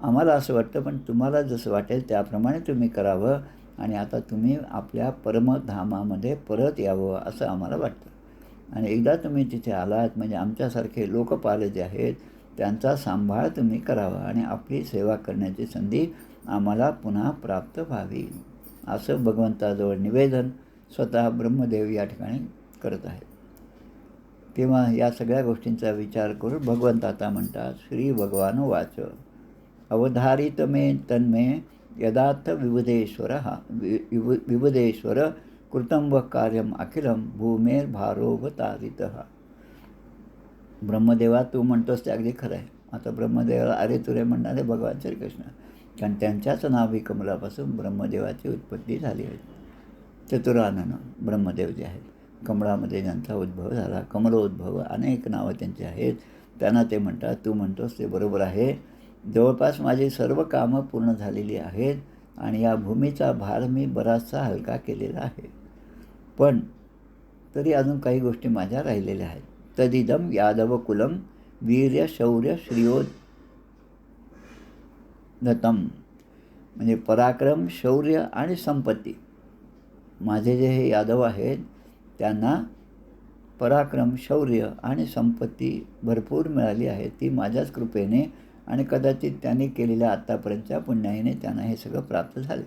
आम्हाला असं वाटतं, पण तुम्हाला जसं वाटेल त्याप्रमाणे तुम्ही करावं आणि आता तुम्ही आपल्या परमधामामध्ये परत यावं असं आम्हाला वाटतं. आणि एकदा तुम्ही तिथे आलात म्हणजे आमच्यासारखे लोकपाल जे आहेत त्यांचा सांभाळ तुम्ही करावा आणि आपली सेवा करण्याची संधी आम्हाला पुन्हा प्राप्त व्हावी, असं भगवंताजवळ निवेदन स्वतः ब्रह्मदेव या ठिकाणी करत आहेत. तेव्हा या सगळ्या गोष्टींचा विचार करून भगवंत आता म्हणतात, श्री भगवान वाच अवधारित मे तन्मे यदार्थ विबुधेश्वर कृतं व कार्यम अखिलम भूमेर्भारोवतारितः. ब्रह्मदेवा तू म्हणतोस ते अगदी खरं आहे. आता ब्रह्मदेवाला अरे तुरे म्हणणारे भगवान श्रीकृष्ण, कारण त्यांच्याच नाभी कमलापासून ब्रह्मदेवाची उत्पत्ती झाली आहे. चतुरानन ब्रह्मदेव जे आहेत, कमळामध्ये ज्यांचा उद्भव झाला, कमलोद्भव अनेक नावं त्यांची आहेत, त्यांना ते म्हणतात तू म्हणतोस ते बरोबर आहे. जवळपास माझी सर्व कामं पूर्ण झालेली आहेत आणि या भूमीचा भार मी बराचसा हलका केलेला आहे, पण तरी अजून काही गोष्टी माझ्या राहिलेल्या आहेत. तदिदम यादव कुलम वीर्य शौर्य श्रियोधतम म्हणजे पराक्रम, शौर्य आणि संपत्ती. माझे जे हे यादव आहेत त्यांना पराक्रम, शौर्य आणि संपत्ती भरपूर मिळाली आहे. ती माझ्याच कृपेने आणि कदाचित त्यांनी केलेल्या आत्तापर्यंतच्या पुण्याईने त्यांना हे सगळं प्राप्त झाले.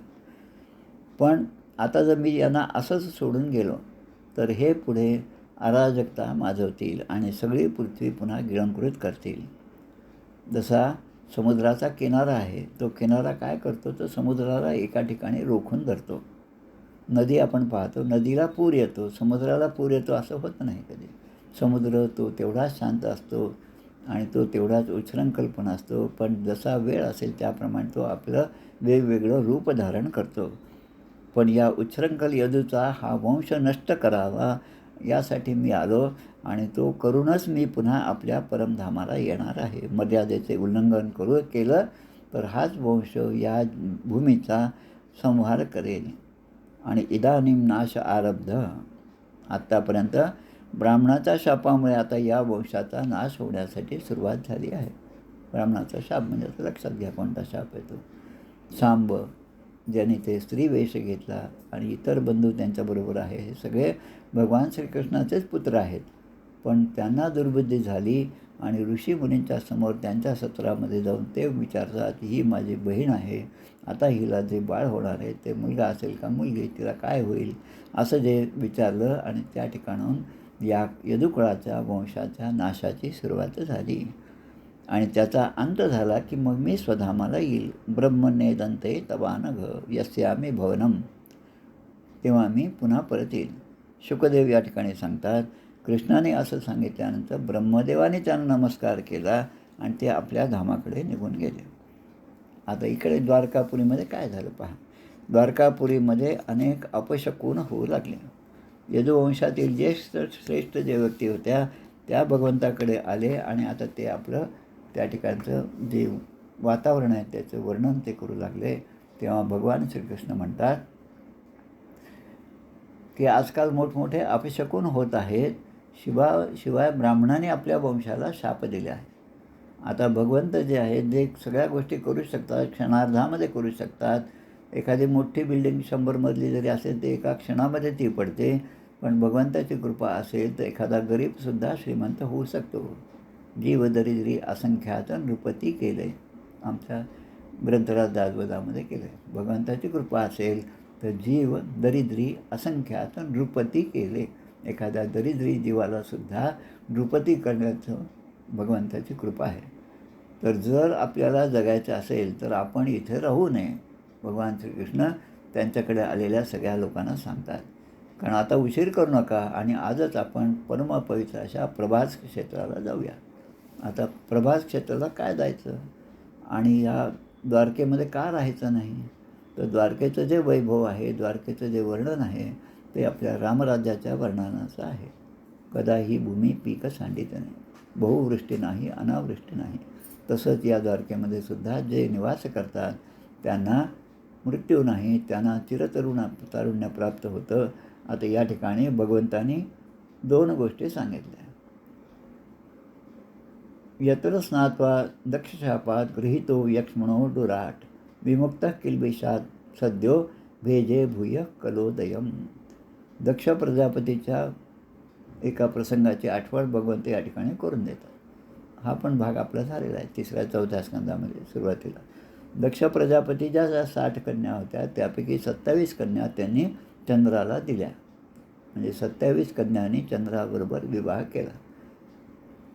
पण आता जर मी यांना असंच सोडून गेलो तर हे पुढे अराजकता माजवतील आणि सगळी पृथ्वी पुन्हा गिळंकृत करतील. जसा समुद्राचा किनारा आहे, तो किनारा काय करतो, तो समुद्राला एका ठिकाणी रोखून धरतो. नदी आपण पाहतो, नदीला पूर येतो, समुद्राला पूर येतो असं होत नाही कधी. समुद्र तो तेवढाच शांत असतो आणि तो तेवढाच उच्छृंखल पण असतो, पण जसा वेळ असेल त्याप्रमाणे तो आपलं वेगवेगळं रूप धारण करतो. पण या उच्छृंखल यदूचा हा वंश नष्ट करावा यासाठी मी आलो आणि तो करूनच मी पुन्हा आपल्या परमधामाला येणार आहे. मर्यादेचे उल्लंघन केलं तर हाच वंश या भूमीचा संहार करेल. आणि इदानीम नाश आरब्ध. आत्तापर्यंत ब्राह्मणाच्या शापामुळे आता या वंशाचा नाश होण्यासाठी सुरुवात झाली आहे. ब्राह्मणाचा शाप म्हणजे आता लक्षात घ्या कोणता शाप आहे तो. सांब ज्याने ते स्त्री वेश घेतला आणि इतर बंधू त्यांच्याबरोबर आहे, हे सगळे भगवान श्रीकृष्णाचेच पुत्र आहेत. पण त्यांना दुर्बुद्धी झाली आणि ऋषीमुनींच्या समोर त्यांच्या सत्रामध्ये जाऊन ते विचारतात, ही माझी बहीण आहे, आता हिला जे बाळ होणार आहे ते मुलगा असेल का मुलगी, तिला काय होईल, असं जे विचारलं आणि त्या ठिकाणाहून या यदुकुळाच्या वंशाच्या नाशाची सुरुवात झाली. आणि त्याचा अंत झाला की मग मी स्वधामाला येईल. ब्रह्मनेदंते तवानघ यस्यामी भवनम. तेव्हा मी पुन्हा परत येईल. शुकदेव या ठिकाणी सांगतात, कृष्णाने असं सांगितल्यानंतर ब्रह्मदेवाने त्यांना नमस्कार केला आणि ते आपल्या धामाकडे निघून गेले. आता इकडे द्वारकापुरीमध्ये काय झालं पहा. द्वारकापुरीमध्ये अनेक अपशकुन होऊ लागले. यदुवंशातील श्रेष्ठ जे व्यक्ती होत्या त्या भगवंताकडे आले आणि आता ते आपलं त्या ठिकाणचं जे वातावरण आहे त्याचं वर्णन ते करू लागले. तेव्हा भगवान श्रीकृष्ण म्हणतात की आजकाल मोठमोठे अपशकुन होत आहेत. शिवाय ब्राह्मणाने आपल्या वंशाला शाप दिले आहे. आता भगवंत जे आहेत जे सगळ्या गोष्टी करू शकतात, क्षणार्धामध्ये करू शकतात. एखादी मोठी बिल्डिंग 100 मजली जरी असेल ते एका क्षणामध्ये ती पडते. पण भगवंताची कृपा असेल तर एखादा गरीबसुद्धा श्रीमंत होऊ शकतो. जीव दरिद्री असंख्यात नृपती केले, आमच्या ग्रंथराज दासबोधामध्ये केलं आहे. भगवंताची कृपा असेल तर जीव दरिद्री असंख्यात नृपती केले. एखाद्या दरिद्री जीवालासुद्धा नृपती करण्याचं भगवंताची कृपा आहे. तर जर आपल्याला जगायचं असेल तर आपण इथे राहू नये, भगवान श्रीकृष्ण त्यांच्याकडे आलेल्या सगळ्या लोकांना सांगतात. कारण आता उशीर करू नका आणि आजच आपण परमपवित्र अशा प्रभास क्षेत्राला जाऊया. आता प्रभास क्षेत्राला काय जायचं आणि या द्वारकेमध्ये का राहायचं नाही? तर द्वारकेचं जे वैभव आहे, द्वारकेचं जे वर्णन आहे ते आपल्या रामराज्याच्या वर्णनाचं आहे. कदा ही भूमी पीक सांडित नाही, बहुवृष्टी नाही, अनावृष्टी नाही. तसंच या द्वारकेमध्ये सुद्धा जे निवास करतात त्यांना मृत्यू नाही, त्यांना तारुण्य प्राप्त होतं. आता या ठिकाणी भगवंतांनी 2 गोष्टी सांगितल्या. यत्र स्नात्वा दक्षशापात गृहीतो यक्ष्मणो डुराट विमुक्तः किल्बिषात सद्यो भेजे भूय कलोदयम. दक्ष प्रजापतीच्या एका प्रसंगाची आठवण भगवंत या ठिकाणी करून देतात. हा पण भाग आपला झालेला आहे 3-4 स्कंदामध्ये सुरुवातीला. दक्ष प्रजापतीच्या ज्या 60 कन्या होत्या त्यापैकी 27 कन्या त्यांनी चंद्राला दिल्या. म्हणजे 27 कन्यांनी चंद्राबरोबर विवाह केला.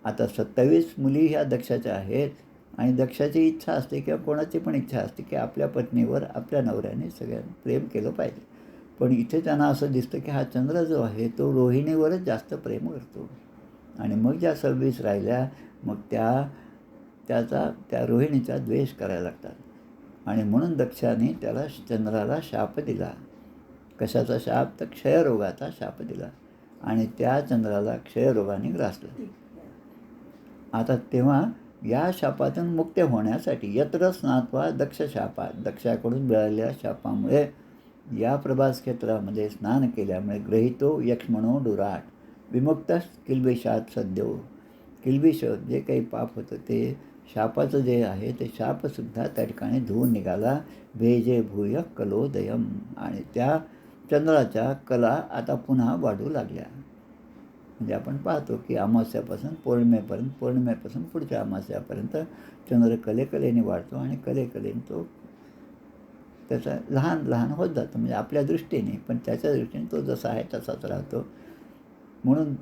आता 27 मुली ह्या दक्षाच्या आहेत आणि दक्षाची इच्छा असते किंवा कोणाची पण इच्छा असते की आपल्या पत्नीवर आपल्या नवऱ्याने सगळ्यांनी प्रेम केलं पाहिजे. पण इथे त्यांना असं दिसतं की हा चंद्र जो आहे तो रोहिणीवरच जास्त प्रेम करतो. आणि मग ज्या 26 राहिल्या मग त्या रोहिणीचा द्वेष करायला लागतात. आणि म्हणून दक्षाने त्याला चंद्राला शाप दिला. कशाचा शाप? तर क्षयरोगाचा शाप दिला आणि त्या चंद्राला क्षयरोगाने ग्रासलं. आता तेव्हा या शापातून मुक्त होण्यासाठी यत्र स्नात्वा दक्ष शापात, दक्षाकडून मिळालेल्या शापामुळे या प्रभास क्षेत्रामध्ये स्नान केल्यामुळे ग्रहितो यक्ष्मणो डुराट विमुक्त किल्बिषात सद्यो. किल्बिष जे काही पाप होतं ते शापाचं जे आहे ते शापसुद्धा त्या ठिकाणी धुवून निघाला. भेजे भूय कलोदयम. आणि त्या चंद्राच्या कला आता पुन्हा वाढू लागल्या. म्हणजे आपण पाहतो की अमावास्यापासून पौर्णिमेपासून पुढच्या अमावास्यापर्यंत चंद्र कलेकलेने वाढतो आणि कलेकलेने तो त्याचा लहान होत जातो. म्हणजे आपल्या दृष्टीने, पण त्याच्या दृष्टीने तो जसा आहे तसाच राहतो. म्हणून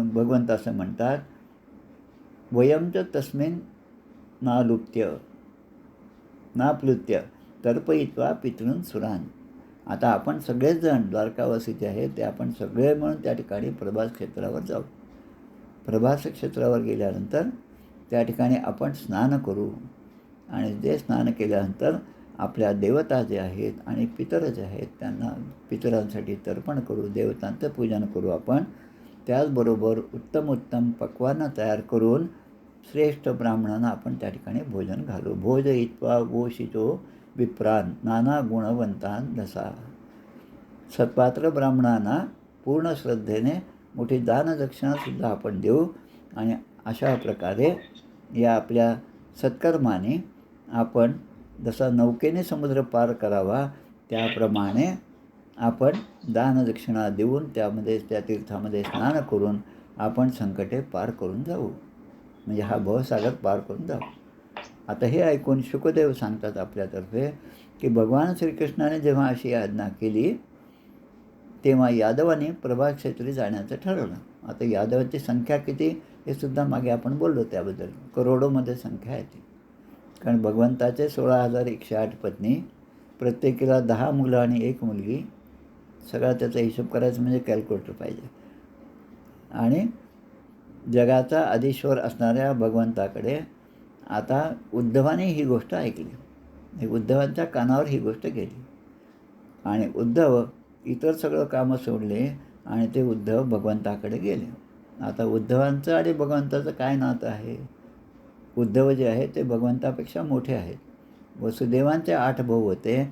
भगवंत असं म्हणतात, वयं च तस्मिन् नाप्लुत्य तर्पयित्वा पितॄन् सुरान्. आता आपण सगळेच जण द्वारकावासी जे आहेत ते आपण सगळे म्हणून त्या ठिकाणी प्रभास क्षेत्रावर जाऊ. प्रभास क्षेत्रावर गेल्यानंतर त्या ठिकाणी आपण स्नान करू आणि जे स्नान केल्यानंतर आपल्या देवता जे आहेत आणि पितर जे आहेत त्यांना पितरांसाठी तर्पण करू, देवतांचं पूजन करू आपण. त्याचबरोबर उत्तम पक्वान्न तयार करून श्रेष्ठ ब्राह्मणांना आपण त्या ठिकाणी भोजन घालू. भोजयित्वा वोशितो विप्रान नाना गुणवंतान दसा. सत्पात्र ब्राह्मणांना पूर्ण श्रद्धेने मोठी दानदक्षिणासुद्धा आपण देऊ. आणि अशा प्रकारे या आपल्या सत्कर्माने आपण जसा नौकेने समुद्र पार करावा त्याप्रमाणे आपण दानदक्षिणा देऊन त्या तीर्थामध्ये स्नान करून आपण संकटे पार करून जाऊ. म्हणजे हा भवसागर पार करून जाऊ. आता हे ऐकून शुकदेव सांगतात आपल्यातर्फे की भगवान श्रीकृष्णाने जेव्हा अशी आज्ञा केली तेव्हा यादवाने प्रभास क्षेत्री जाण्याचं ठरवलं. आता यादवाची संख्या किती हे सुद्धा मागे आपण बोललो, त्याबद्दल करोडोमध्ये संख्या आहे ती. कारण भगवंताचे 16,108 पत्नी, प्रत्येकीला 10 मुलं आणि 1 मुलगी. सगळा त्याचा हिशोब करायचा म्हणजे कॅल्क्युलेटर पाहिजे. आणि जगाचा अधीश्वर असणाऱ्या भगवंताकडे आता उद्धवाने ही गोष्ट ऐकली. उद्धवांच्या कानावर ही गोष्ट गेली आणि उद्धव इतर सगळं कामं सोडले आणि ते उद्धव भगवंताकडे गेले. आता उद्धवांचं आणि भगवंताचं काय नातं आहे? उद्धव जे आहे ते भगवंतापेक्षा मोठे आहेत. वसुदेवांचे 8 भाऊ होते.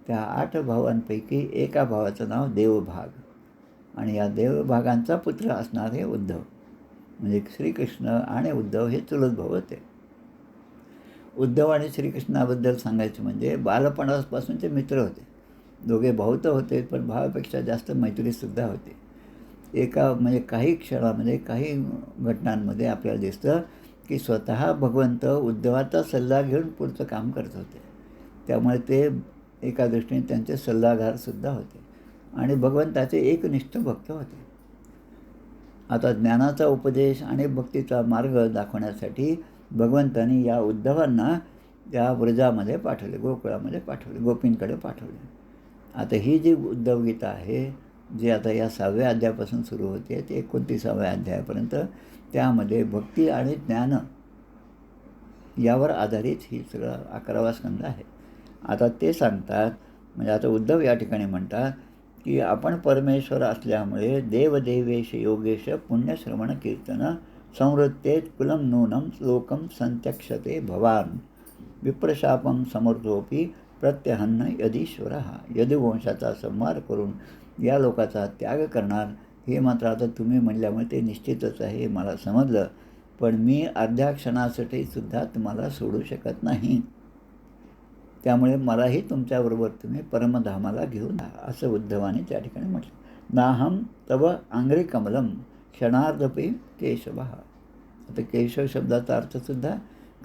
त्या 8 भावांपैकी एका भावाचं नाव देवभाग आणि या देवभागांचा पुत्र असणारे उद्धव. म्हणजे श्रीकृष्ण आणि उद्धव हे चुलत भाऊ होते. उद्धव आणि श्रीकृष्णाबद्दल सांगायचं म्हणजे बालपणापासूनचे मित्र होते. दोघे भाऊ तर होते पण भावापेक्षा जास्त मैत्रीसुद्धा होते. म्हणजे काही क्षणामध्ये काही घटनांमध्ये आपल्याला दिसतं की स्वतः भगवंत उद्धवाचा सल्ला घेऊन पुढचं काम करत होते. त्यामुळे ते एका दृष्टीने त्यांचे सल्लागारसुद्धा होते आणि भगवंताचे एकनिष्ठ भक्त होते. आता ज्ञानाचा उपदेश आणि भक्तीचा मार्ग दाखवण्यासाठी भगवंतांनी या उद्धवांना या व्रजामध्ये पाठवले, गोकुळामध्ये पाठवले, गोपींकडे पाठवले. आता ही जी उद्धवगीता आहे जे आता या 6व्या अध्यायापासून सुरू होते ते 29व्या अध्यायापर्यंत, त्यामध्ये भक्ती आणि ज्ञान यावर आधारित ही सगळं 11वा स्कंद आहे. आता ते सांगतात, म्हणजे आता उद्धव या ठिकाणी म्हणतात की आपण परमेश्वर असल्यामुळे देवदेवेश योगेश पुण्यश्रवण कीर्तन संवृत्तेत कुलम नूनम लोकम संत्यक्षते भवान विप्रशापम समर्थोपी प्रत्यहन्न यदीश्वर यदुवंशाचा संहार करून या लोकाचा त्याग करणार. हे मात्र आता तुम्ही म्हणल्यामुळे ते निश्चितच आहे, हे मला समजलं. पण मी अर्ध्या क्षणासाठी सुद्धा तुम्हाला सोडू शकत नाही. त्यामुळे मलाही तुमच्याबरोबर तुम्ही परमधामाला घेऊन जा, असं उद्धवाने त्या ठिकाणी म्हटलं. नाहम तव आंग्रे कमलम क्षणार्धपी केशव. आता केशव शब्दाचा अर्थसुद्धा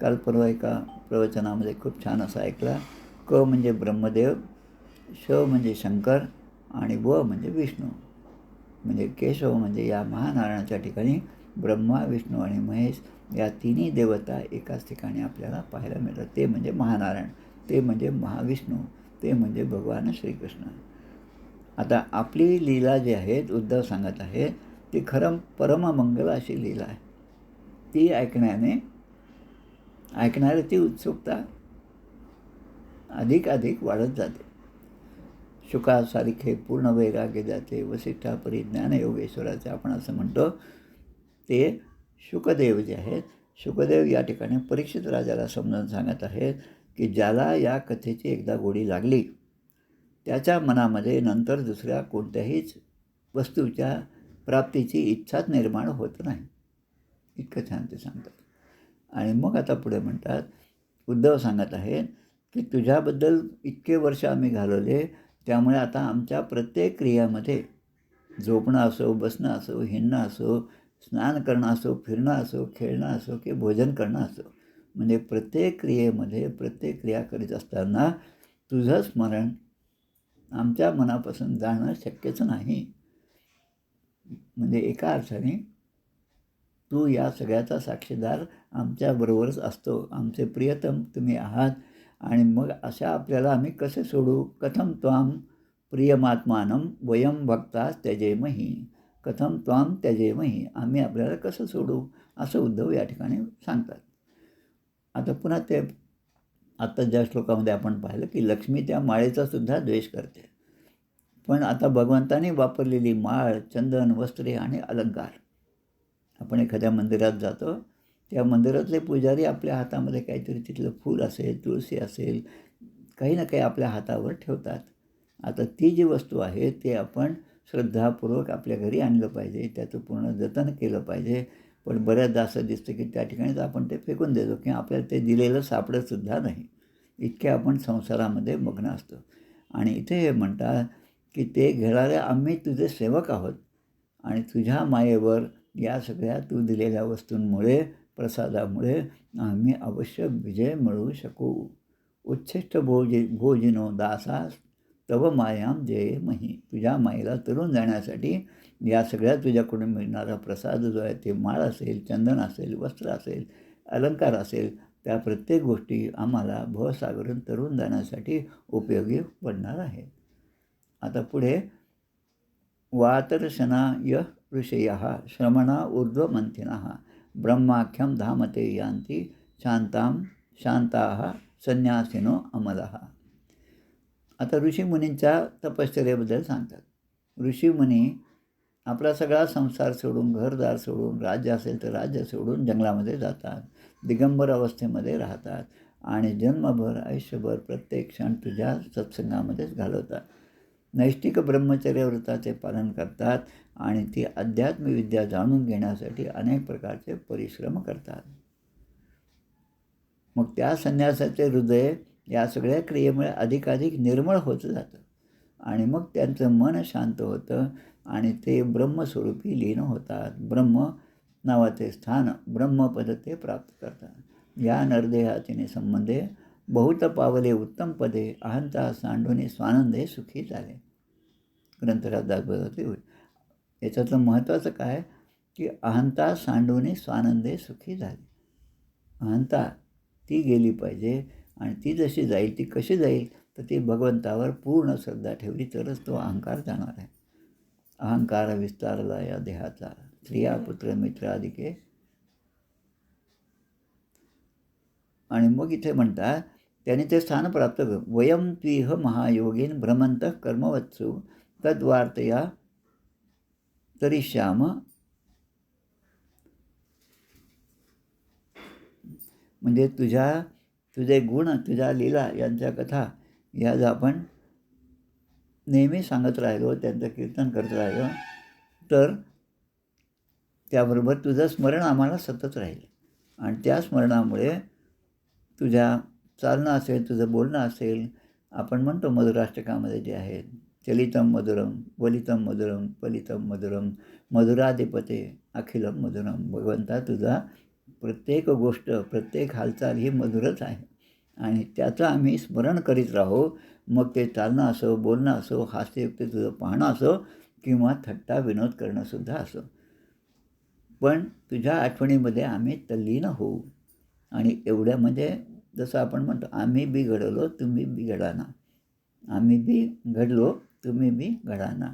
काल परवा एका प्रवचनामध्ये खूप छान असा ऐकला. क म्हणजे ब्रह्मदेव, श म्हणजे शंकर आणि व म्हणजे विष्णू. म्हणजे केशव म्हणजे या महानारायणाच्या ठिकाणी ब्रह्मा, विष्णू आणि महेश या तिन्ही देवता एकाच ठिकाणी आपल्याला पाहायला मिळतात. ते म्हणजे महानारायण, ते म्हणजे महाविष्णू, ते म्हणजे भगवान श्रीकृष्ण. आता आपली लीला जी आहे उद्धव सांगत आहे ती खरं परममंगल अशी लीला आहे. ती ऐकणाऱ्याची उत्सुकता अधिक वाढत जाते. शुकासारखे पूर्ण वैराग्य जाते. वसिष्ठापरी ज्ञानयोगेश्वराचे आपण असं म्हणतो. ते शुकदेव जे आहेत, शुकदेव या ठिकाणी परीक्षित राजाला समजावून सांगत आहेत की ज्याला या कथेची एकदा गोडी लागली त्याच्या मनामध्ये नंतर दुसऱ्या कोणत्याहीच वस्तूच्या प्राप्तीची इच्छाच निर्माण होत नाही. इतकं छान ते सांगतात. आणि मग आता पुढे म्हणतात, उद्धव सांगत आहेत की तुझ्याबद्दल इतके वर्ष आम्ही घालवले, त्यामुळे आता आमच्या प्रत्येक क्रियामध्ये झोपणं असो, बसणं असो, हिंडणं असो, स्नान करणं असो, फिरणं असो, खेळणं असो की भोजन करणं असो, म्हणजे प्रत्येक क्रियेमध्ये प्रत्येक क्रिया करीत असताना तुझं स्मरण आमच्या मनापासून जाणं शक्यच नाही. म्हणजे एका अर्थाने तू या सगळ्याचा साक्षीदार आमच्याबरोबरच असतो. आमचे प्रियतम तुम्ही आहात. आणि मग अशा आपल्याला आम्ही कसे सोडू? कथम त्वाम प्रियमात्मानं वयम भक्ता त्यजेमहि. कथम त्वाम त्यजेमहि. आम्ही आपल्याला कसं सोडू, असं उद्धव या ठिकाणी सांगतात. आता पुन्हा ते आता ज्या श्लोकामध्ये आपण पाहिलं की लक्ष्मी त्या माळेचा सुद्धा द्वेष करते. पण आता भगवंताने वापरलेली माळ, चंदन, वस्त्रे आणि अलंकार, आपण एखाद्या मंदिरात जातो, त्या मंदिरातले पुजारी आपल्या हातामध्ये काहीतरी तिथलं फूल असेल, तुळशी असेल, काही ना काही आपल्या हातावर ठेवतात. आता ती जी वस्तू आहे ते आपण श्रद्धापूर्वक आपल्या घरी आणलं पाहिजे, त्याचं पूर्ण जतन केलं पाहिजे. पण बऱ्याचदा असं दिसतं की त्या ठिकाणीच आपण ते फेकून देतो किंवा आपल्याला ते दिलेलं सापडतसुद्धा नाही. इतके आपण संसारामध्ये मग्न असतो. आणि इथे हे म्हणतात की ते घेणारे आम्ही तुझे सेवक आहोत आणि तुझ्या मायेवर या सगळ्या तू दिलेल्या वस्तूंमुळे, प्रसादामुळे आम्ही अवश्य विजय मिळवू शकू. उच्छिष्ट भोजिनो दासास तव मायाम जयेमहि. तुझ्या मायेला तरून जाण्यासाठी या सगळ्या तुझ्याकडून मिळणारा प्रसाद जो आहे, ते माळ असेल, चंदन असेल, वस्त्र असेल, अलंकार असेल, त्या प्रत्येक गोष्टी आम्हाला भवसागरून तरून जाण्यासाठी उपयोगी पडणार आहे. आता पुढे वातर्शना यः ऋषयः श्रमणा ऊर्ध्वमंथिनः ब्रह्माख्यम धामते यान्ति शांताः संन्यासिनो अमलः. आता ऋषीमुनींच्या तपश्चर्येबद्दल सांगतात. ऋषीमुनी आपला सगळा संसार सोडून, घरदार सोडून, राज्य असेल तर राज्य सोडून जंगलामध्ये जातात, दिगंबर अवस्थेमध्ये राहतात आणि जन्मभर, आयुष्यभर प्रत्येक क्षण तुझ्या सत्संगामध्येच घालवतात. नैष्टिक ब्रह्मचर्य व्रताचे पालन करतात आणि ती अध्यात्मविद्या जाणून घेण्यासाठी अनेक प्रकारचे परिश्रम करतात. मग त्या संन्यासाचे हृदय या सगळ्या क्रियेमुळे अधिकाधिक निर्मळ होत जातं आणि मग त्यांचं मन शांत होतं आणि ते ब्रह्मस्वरूपी लीन होतात. ब्रह्म नावाचे स्थान, ब्रह्मपद ते प्राप्त करतात. या नरदेहाचे संबंधे बहुत पावले उत्तम पदे अहंता सांडूने स्वानंदे सुखी झाले. ग्रंथराज दासबोधाचे होईल. याच्यातलं महत्त्वाचं काय की अहंता सांडूने स्वानंदे सुखी झाले. अहंता ती गेली पाहिजे आणि ती जशी जाईल, ती कशी जाईल, तर ती भगवंतावर पूर्ण श्रद्धा ठेवली तरच तो अहंकार जाणार आहे. अहंकार विस्तारला या देहाचा, स्त्रिया पुत्र मित्र आदिके. आणि मग इथे म्हणतात त्याने ते स्थान प्राप्त कर. वयम त्विह महायोगीन भ्रमंत कर्मवत्सु तद्वार्तया तरी श्याम. म्हणजे तुझे गुण, तुझ्या लीला यांच्या कथा या जर आपण नेहमी सांगत राहिलो, त्यांचं कीर्तन करत राहिलो, तर त्याबरोबर तुझं स्मरण आम्हाला सतत राहील. आणि त्या स्मरणामुळे तुझ्या चालणं असेल, तुझं बोलणं असेल, आपण म्हणतो मधुराष्टकामध्ये जे आहेत, चलितम मधुरम, वलितम मधुरम, पलितम मधुरम, मधुराधिपते अखिलम मधुरम. भगवंता तुझा प्रत्येक गोष्ट, प्रत्येक हालचाल ही मधुरच आहे. आणि त्याचं आम्ही स्मरण करीत राहू. मग ते चालणं असो, बोलणं असो, हास्ययुक्त तुझं पाहणं असो, किंवा थट्टा विनोद करणंसुद्धा असो. पण तुझ्या आठवणीमध्ये आम्ही तल्लीन होऊ. आणि एवढ्या म्हणजे जसं आपण म्हणतो, आम्ही बी घडलो तुम्ही बी घडाना, आम्ही बी घडलो तुम्ही बी घडाना.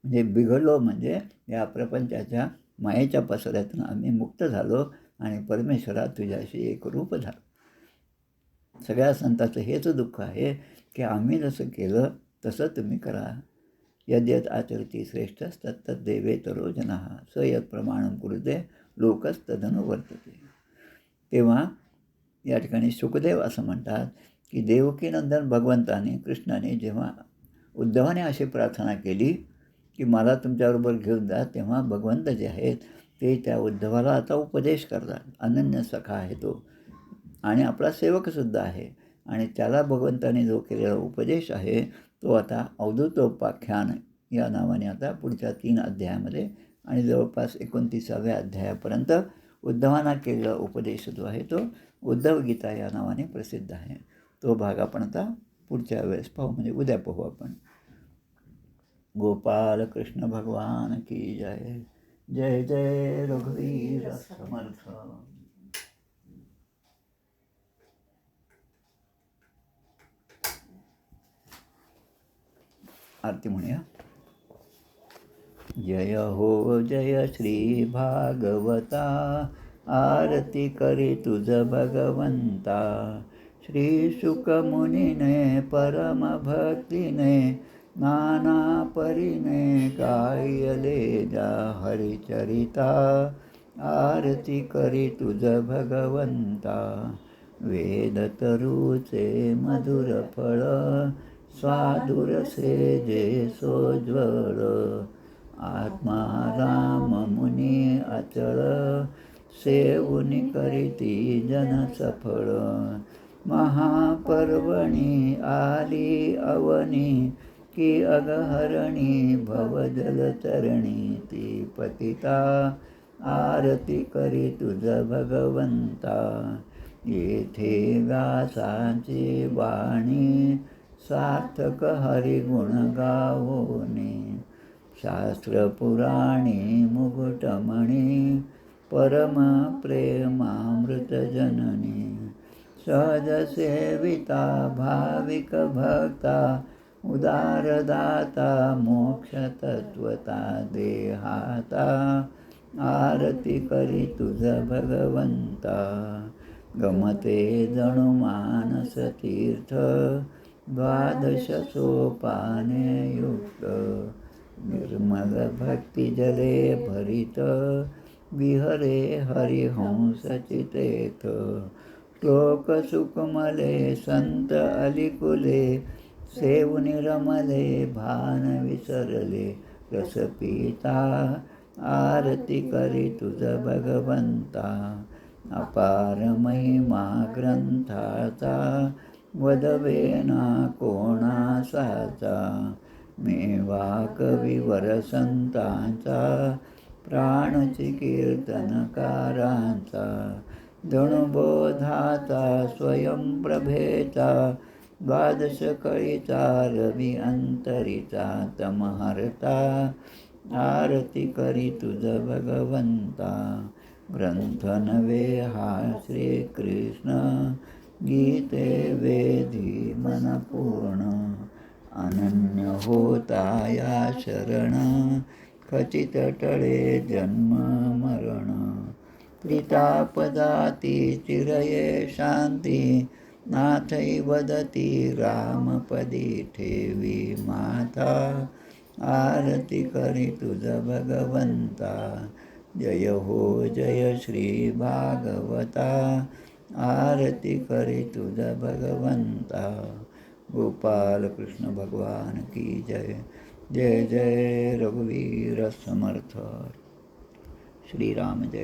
म्हणजे बिघडलो म्हणजे या प्रपंचाच्या मायेच्या पसऱ्यातून आम्ही मुक्त झालो आणि परमेश्वरा तुझ्याशी एकरूप झालो. सगळ्या संतांचं हेच दुःख आहे की आम्ही जसं केलं तसं तुम्ही करा. यद्यत आचरती श्रेष्ठस्तत्त देवेतरो जनः स यत् प्रमाणं कुरुते लोकस्तदनु वर्तते. तेव्हा या ठिकाणी सुखदेव असं म्हणतात की देवकीनंदन भगवंताने, कृष्णाने जेव्हा उद्धवाने अशी प्रार्थना केली की मला तुमच्याबरोबर घेऊन जा, तेव्हा भगवंत जे आहेत ते त्या उद्धवाला आता उपदेश करतात. अनन्य सखा आहे तो आणि आपला सेवकसुद्धा आहे. आणि त्याला भगवंताने जो केलेला उपदेश आहे तो आता अवधूतोपाख्यान या नावाने आता पुढच्या 3 अध्यायामध्ये आणि जवळपास 29व्या अध्यायापर्यंत उद्धवांना केलेला उपदेश जो आहे तो उद्धव गीता या नावाने प्रसिद्ध आहे. तो भाग आपण आता पुढच्या वेळेस पाहू, म्हणजे उद्या पाहू आपण. गोपाल कृष्ण भगवान की जय. जय जय रघुवीर समर्थ. आरती म्हणूया. जय हो जय श्री भागवता, आरती करी तुझ भगवंता. श्री शुक मुनीने परम भक्तीने नाना परीने गायले जा हरिचरिता. आरती करी तुझ भगवंता. वेद तरुचे मधुर फळ, स्वादुरसे जे सोज्वळ. आत्मा राम मुनी अचळ, सेवुनी करीती जन सफळ. महापर्वणी आली अवनी, की अगहरणी भवजलचरणी ती पतिता. आरती करी तुझ भगवंता. येथे व्यासाची वाणी, सार्थक हरिगुण गावोनी. शास्त्र पुराणी मुकुटमणी, परम प्रेमामृत जननी. सहज सेविता भाविक भक्ता, उदारदाता मोक्ष तत्वता देहाता. आरती करी तुझ भगवंता. गमते जणू मानस तीर्थ, 12 सोपाने युक्त. निर्मल भक्ती जले भरित, विहरे हरिहंस चितेत. श्लोक सुकमले संत अलिकुले, सेवुनी रमले भान विसरले रस पिता. आरती करी तुझ भगवंता. अपार महिमा ग्रंथाचा, वदवेना कोणासाचा. मेवा कविवर संतांचा, प्राणची कीर्तनकारांचा. धनुबोधाचा स्वयंप्रभेचा, 12 कळीचा रवी अंतरीचा तमहर्ता. आरती करी तुझ भगवंता. ग्रंथ नवे हा श्रीकृष्ण, गीते वेदी मन पूर्ण. अनन्य होता या शरण, खचित टळे जन्म मरण. प्रीतापदाती चिरये शांती, नाथै वदती रामपदी ठेवी माता. आरती करी तुझ भगवंता, जय हो जय श्री भागवता. आरती करी तुझ भगवंता. गोपाल कृष्ण भगवान की जय. जय जय रघुवीर समर्थ. श्रीराम जय.